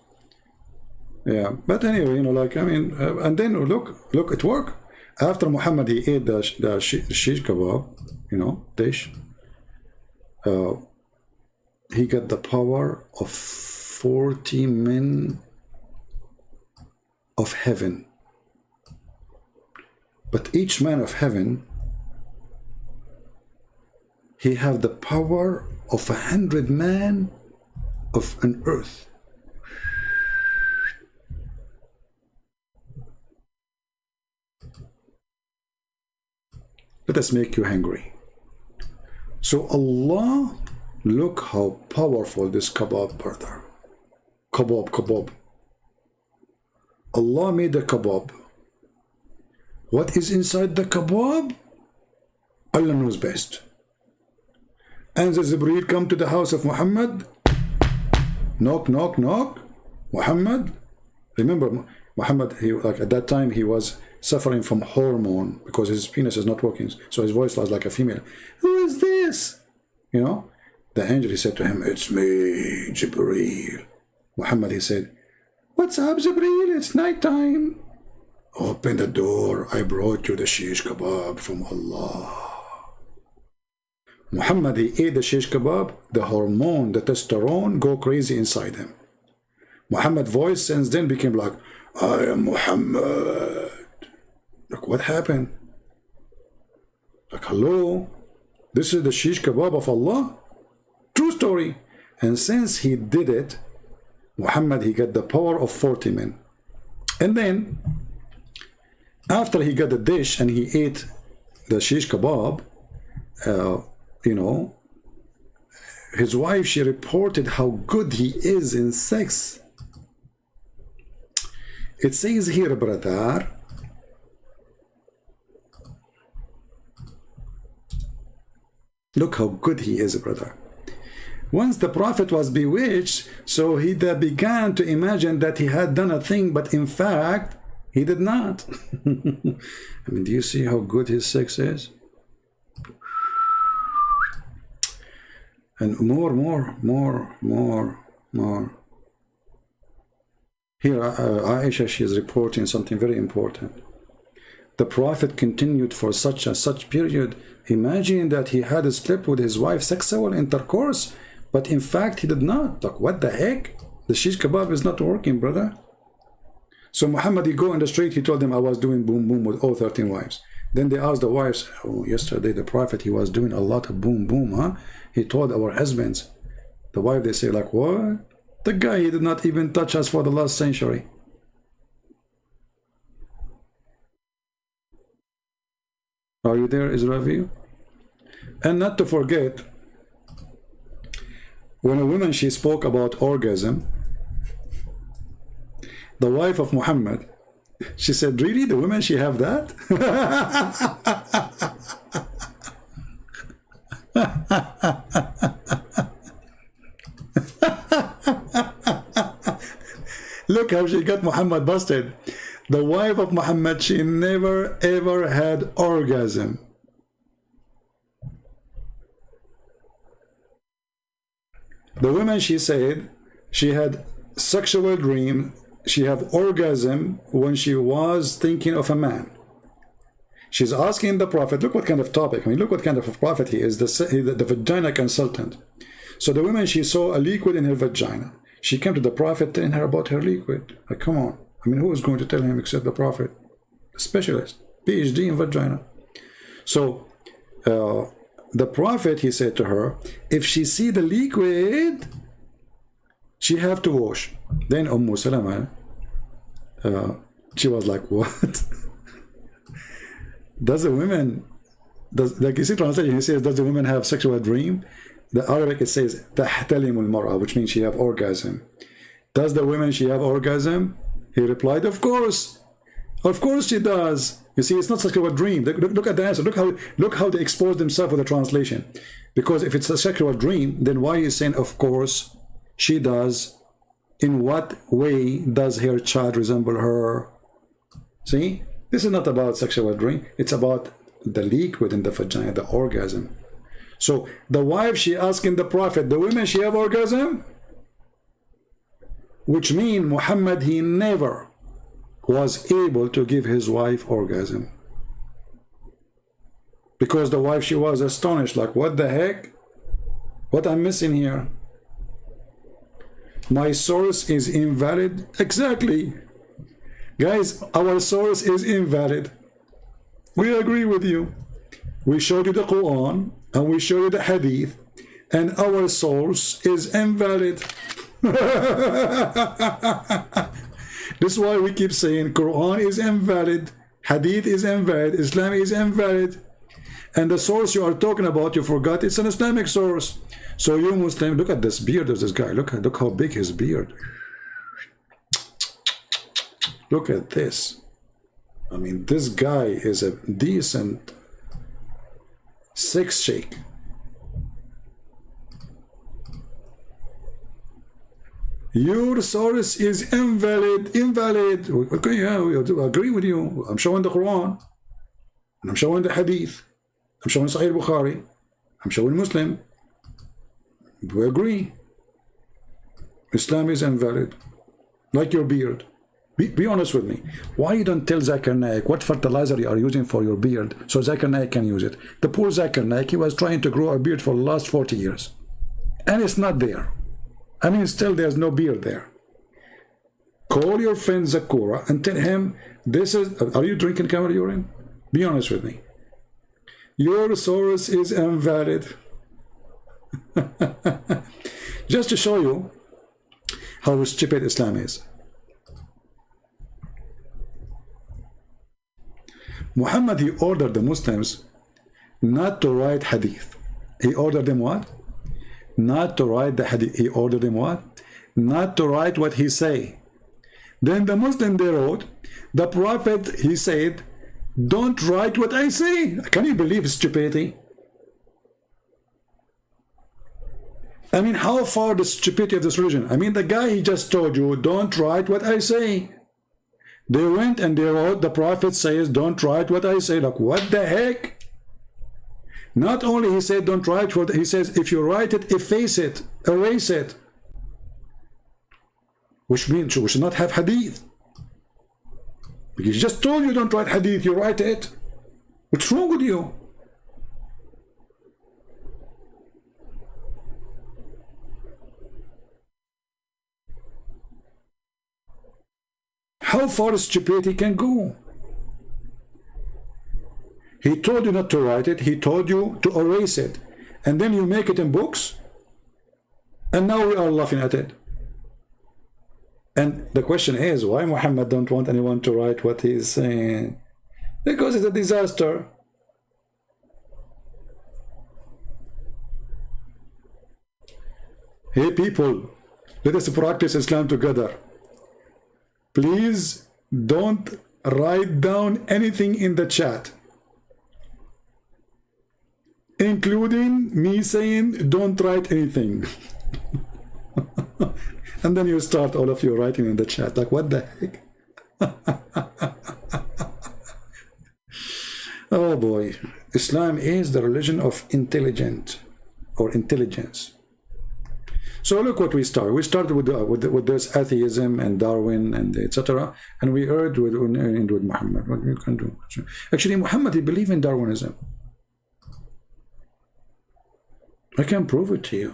Yeah, but anyway, you know, like, I mean, and then look, it worked. After Muhammad, he ate the shish kebab, you know, dish. He got the power of 40 men of heaven. But each man of heaven, he have the power of 100 men of an earth. Let us make you hungry. So Allah, look how powerful this kebab, brother. Kebab. Allah made a kebab. What is inside the kebab? Allah knows best. And the Jibreel come to the house of Muhammad. Knock. Muhammad. Remember, Muhammad, he, like at that time, he was suffering from hormone because his penis is not working. So his voice was like a female. Who is this? You know, the angel, he said to him, it's me, Jibreel. Muhammad, he said, what's up, Jibreel? It's night time. Open the door. I brought you the shish kebab from Allah. Muhammad, he ate the shish kebab. The hormone, the testosterone, go crazy inside him. Muhammad's voice since then became like, I am Muhammad. Look, what happened? Like, hello? This is the shish kebab of Allah? True story. And since he did it, Muhammad, he got the power of 40 men. And then, after he got the dish and he ate the shish kebab, you know, his wife, she reported how good he is in sex. It says here, brother, look how good he is, brother. Once the Prophet was bewitched, so he began to imagine that he had done a thing, but in fact, he did not. I mean, do you see how good his sex is? And more. Here, Aisha, she is reporting something very important. The Prophet continued for such period, imagining that he had slept with his wife, sexual intercourse, but in fact he did not. Like, what the heck? The shish kebab is not working, brother. So Muhammad, he go in the street, he told them, I was doing boom boom with all 13 wives. Then they asked the wives, oh, yesterday the Prophet, he was doing a lot of boom boom, huh? He told our husbands. The wife, they say, like, what? The guy, he did not even touch us for the last century. Are you there, Israel? And not to forget, when a woman, she spoke about orgasm, the wife of Muhammad, she said, really, the women, she have that? Look how she got Muhammad busted. The wife of Muhammad, she never ever had orgasm. The woman, she said, she had sexual dream, she had orgasm when she was thinking of a man. She's asking the Prophet, look what kind of topic, I mean, look what kind of a prophet he is, the vagina consultant. So the woman, she saw a liquid in her vagina. She came to the Prophet telling her about her liquid. Like, come on. I mean, who is going to tell him except the Prophet? A specialist, PhD in vagina. So the Prophet, he said to her, if she see the liquid, she have to wash. Then Salama, she was like, what? Does a woman, like you see translation, he says, does the woman have sexual dream? The Arabic, it says, تحتلم المرأة, which means she have orgasm. Does the woman, she have orgasm? He replied, of course. Of course she does. You see, it's not sexual dream. Look at the answer. Look how they expose themselves with the translation. Because if it's a sexual dream, then why is saying, of course she does? In what way does her child resemble her? See, this is not about sexual dream. It's about the leak within the vagina, the orgasm. So the wife, she asking the Prophet, the women, she have orgasm? Which means Muhammad, he never was able to give his wife orgasm. Because the wife, she was astonished, like, what the heck? What I'm missing here? My source is invalid. Exactly. Guys, our source is invalid. We agree with you. We showed you the Quran and we showed you the Hadith, and our source is invalid. This is why we keep saying Quran is invalid, Hadith is invalid, Islam is invalid. And the source you are talking about, you forgot, it's an Islamic source. So you Muslim, look at this beard of this guy. Look how big his beard. Look at this. I mean, this guy is a decent sex shake. Your source is invalid. Okay, yeah, we agree with you. I'm showing the Quran, and I'm showing the Hadith, I'm showing Sahih Bukhari, I'm showing Muslim. We agree. Islam is invalid. Like your beard. Be honest with me. Why you don't tell Zakir Naik what fertilizer you are using for your beard so Zakir Naik can use it? The poor Zakir Naik, he was trying to grow a beard for the last 40 years. And it's not there. I mean, still there's no beard there. Call your friend Zakura and tell him, this is, are you drinking camel urine? Be honest with me. Your source is invalid. Just to show you how stupid Islam is. Muhammad, he ordered the Muslims not to write hadith. He ordered them what? Not to write the hadith. He ordered them what? Not to write what he say. Then the Muslim, they wrote, the Prophet, he said, don't write what I say. Can you believe stupidity? I mean, how far the stupidity of this religion? I mean, the guy, he just told you, don't write what I say. They went and they wrote, the Prophet says, don't write what I say. Like, what the heck? Not only he said, don't write what he says, if you write it, efface it, erase it. Which means we should not have hadith. He just told you don't write hadith, you write it. What's wrong with you? How far stupidity can go? He told you not to write it, he told you to erase it, and then you make it in books, and now we are laughing at it. And the question is, why Muhammad don't want anyone to write what he is saying? Because it's a disaster. Hey people, let us practice Islam together. Please don't write down anything in the chat, including me saying don't write anything. And then you start, all of you, writing in the chat, like, what the heck? Oh boy, Islam is the religion of intelligence. So look what we started. We started with this atheism and Darwin and etc. And we erred with Muhammad. What you can do? Actually, Muhammad, he believed in Darwinism. I can prove it to you.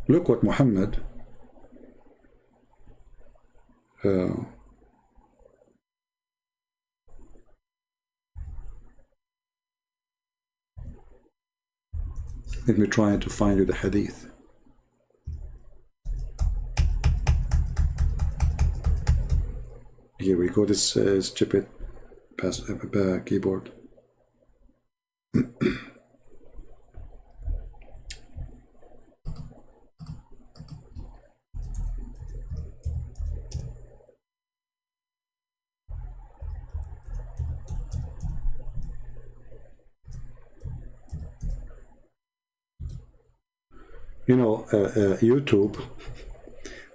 Look what Muhammad let me try to find you the hadith. Here we go, this stupid keyboard. You know, YouTube,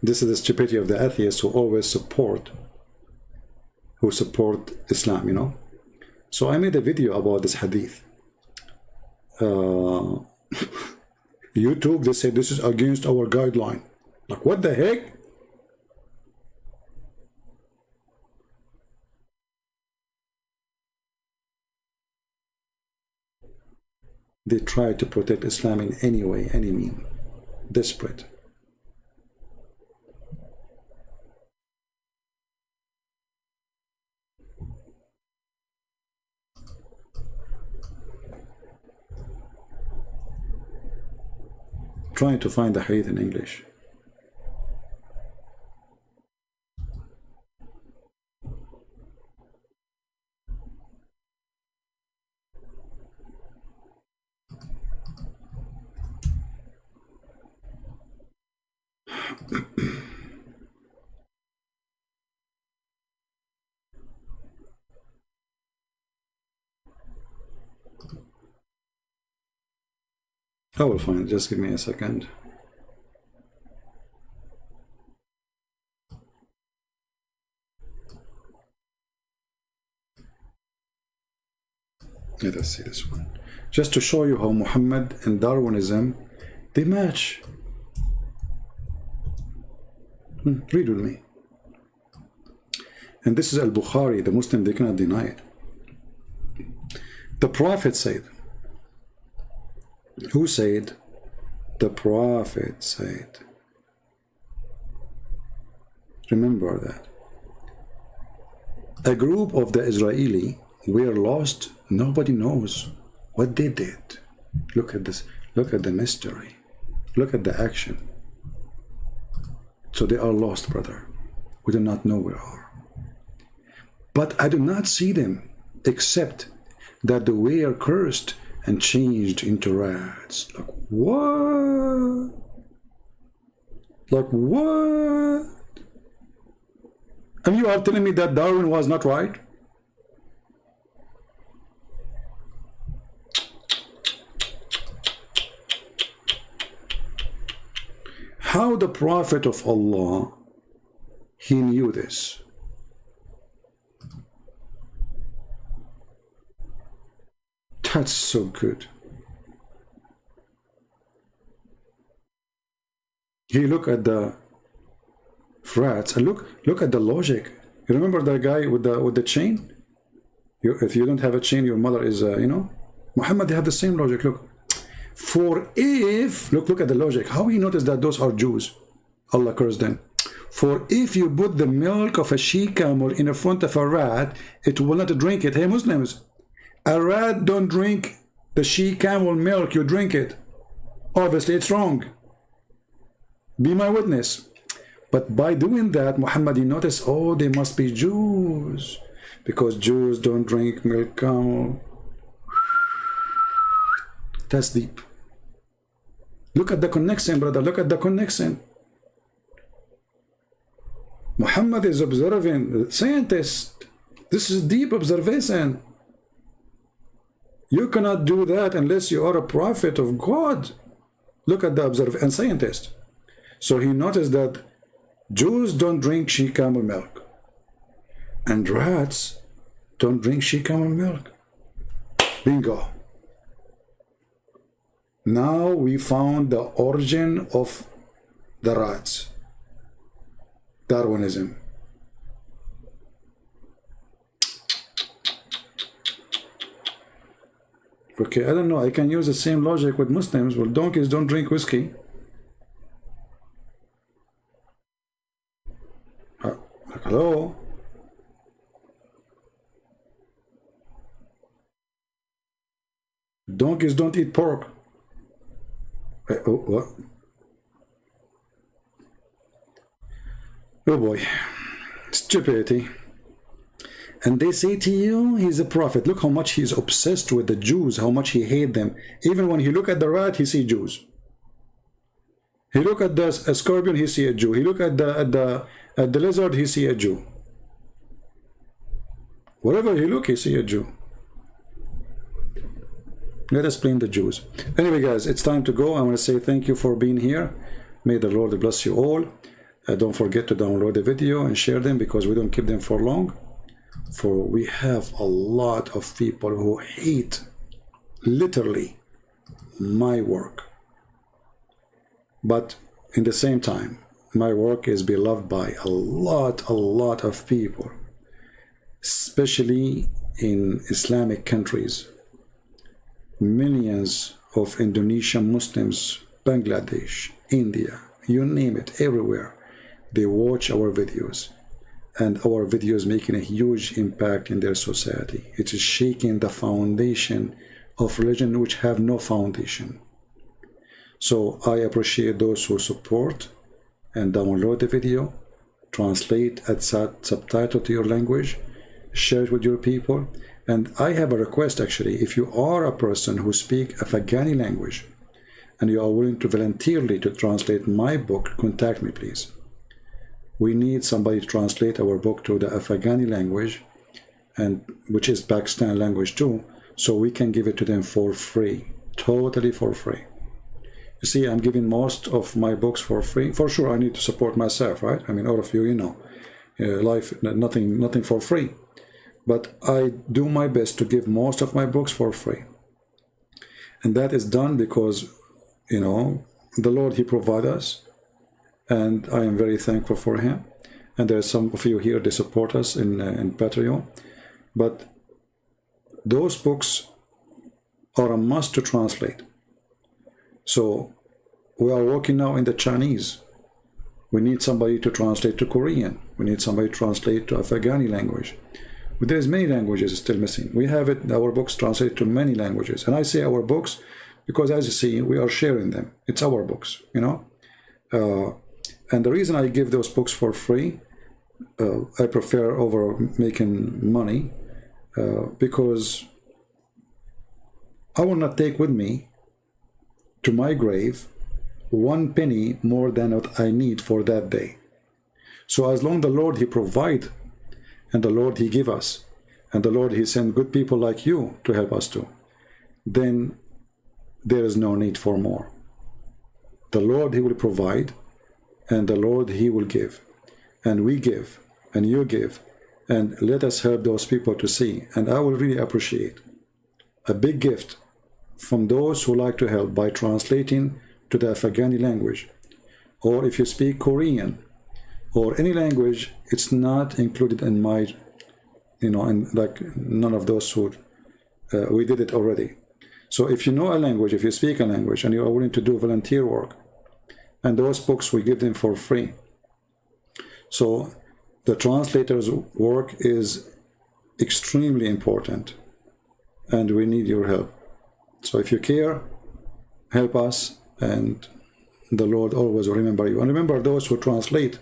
This is the stupidity of the atheists who always support Islam, you know. So I made a video about this hadith. YouTube, they say this is against our guideline. Like, what the heck? They try to protect Islam in any way, any mean. Desperate. Trying to find the hadith in English. I will find it. Just give me a second. Let us see this one. Just to show you how Muhammad and Darwinism, they match. Read with me. And this is Al-Bukhari, the Muslim, they cannot deny it. The Prophet said, who said? The Prophet said. Remember that. A group of the Israeli were lost. Nobody knows what they did. Look at this. Look at the mystery. Look at the action. So they are lost, brother. We do not know where they are. But I do not see them, except that they were cursed and changed into rats. Like what? Like what? And you are telling me that Darwin was not right? How the Prophet of Allah, he knew this? That's so good. He look at the rats and look at the logic. You remember that guy with the chain? If you don't have a chain, your mother is you know. Muhammad, they have the same logic. Look, for if look at the logic. How he noticed that those are Jews? Allah curse them. For if you put the milk of a she camel in front of a rat, it will not drink it. Hey Muslims, a rat don't drink the she camel milk, you drink it. Obviously it's wrong. Be my witness. But by doing that, Muhammad, he noticed, oh, they must be Jews, because Jews don't drink milk camel. That's deep. Look at the connection, brother. Look at the connection. Muhammad is observing, scientist. This is deep observation. You cannot do that unless you are a prophet of God. Look at the observer and scientist. So he noticed that Jews don't drink she camel milk, and rats don't drink she camel milk. Bingo. Now we found the origin of the rats. Darwinism. Okay, I don't know. I can use the same logic with Muslims. Well, donkeys don't drink whiskey. Hello? Donkeys don't eat pork. Oh, what? Oh boy. Stupidity. And they say to you, he's a prophet. Look how much he's obsessed with the Jews, how much he hates them. Even when he look at the rat, he see Jews. He look at the scorpion, he see a Jew. He look at the lizard, he see a Jew. Wherever he look, he see a Jew. Let us blame the Jews. Anyway, guys, it's time to go. I want to say thank you for being here. May the Lord bless you all. Don't forget to download the video and share them, because we don't keep them for long. For we have a lot of people who hate, literally, my work. But in the same time, my work is beloved by a lot of people, especially in Islamic countries. Millions of Indonesian Muslims, Bangladesh, India, you name it, everywhere, they watch our videos, and our videos making a huge impact in their society. It is shaking the foundation of religion which have no foundation. So I appreciate those who support and download the video, translate and subtitle to your language, share it with your people. And I have a request, actually. If you are a person who speaks Afghani language and you are willing to voluntarily to translate my book, contact me, please. We need somebody to translate our book to the Afghani language, and which is Pakistan language too, so we can give it to them for free, totally for free. You see, I'm giving most of my books for free. For sure, I need to support myself, right? I mean, all of you, you know, life, nothing for free. But I do my best to give most of my books for free. And that is done because, you know, the Lord, He provides us. And I am very thankful for Him. And there are some of you here, they support us in Patreon. But those books are a must to translate. So we are working now in the Chinese. We need somebody to translate to Korean. We need somebody to translate to Afghani language. But there's many languages still missing. We have it, our books translated to many languages. And I say our books because, as you see, we are sharing them. It's our books, you know. And the reason I give those books for free, I prefer over making money, because I will not take with me to my grave 1 penny more than what I need for that day. So as long as the Lord, He provide, and the Lord, He give us, and the Lord, He send good people like you to help us too, then there is no need for more. The Lord, He will provide, and the Lord, He will give, and we give, and you give, and let us help those people to see. And I will really appreciate a big gift from those who like to help by translating to the Afghani language, or if you speak Korean or any language, it's not included in my, you know, and like none of those who we did it already. So if you know a language, if you speak a language, and you are willing to do volunteer work, and those books we give them for free. So the translator's work is extremely important, and we need your help. So if you care, help us, and the Lord always will remember you. And remember, those who translate,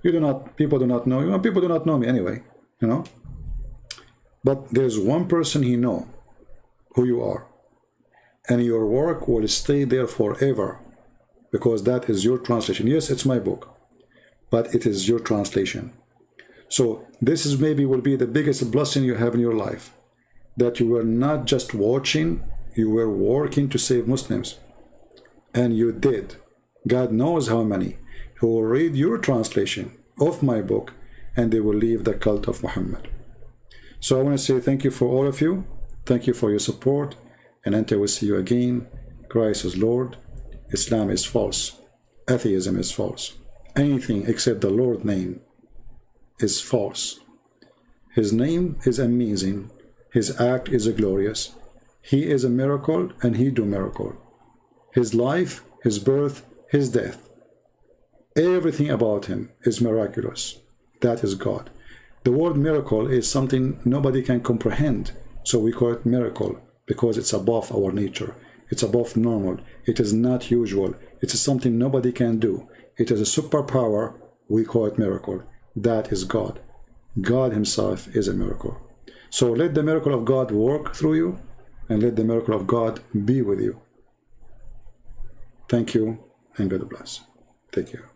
people do not know you. People do not know me anyway, you know. But there's one person He knows who you are, and your work will stay there forever, because that is your translation. Yes, it's my book, but it is your translation. So this is maybe will be the biggest blessing you have in your life, that you were not just watching, you were working to save Muslims. And you did. God knows how many who will read your translation of my book, and they will leave the cult of Muhammad. So I want to say thank you for all of you. Thank you for your support. And until we see you again, Christ is Lord. Islam is false. Atheism is false. Anything except the Lord's name is false. His name is amazing. His act is glorious. He is a miracle, and He do miracle. His life, His birth, His death, everything about Him is miraculous. That is God. The word miracle is something nobody can comprehend, so we call it miracle, because it's above our nature. It's above normal. It is not usual. It is something nobody can do. It is a superpower. We call it miracle. That is God. God Himself is a miracle. So let the miracle of God work through you, and let the miracle of God be with you. Thank you, and God bless. Take care.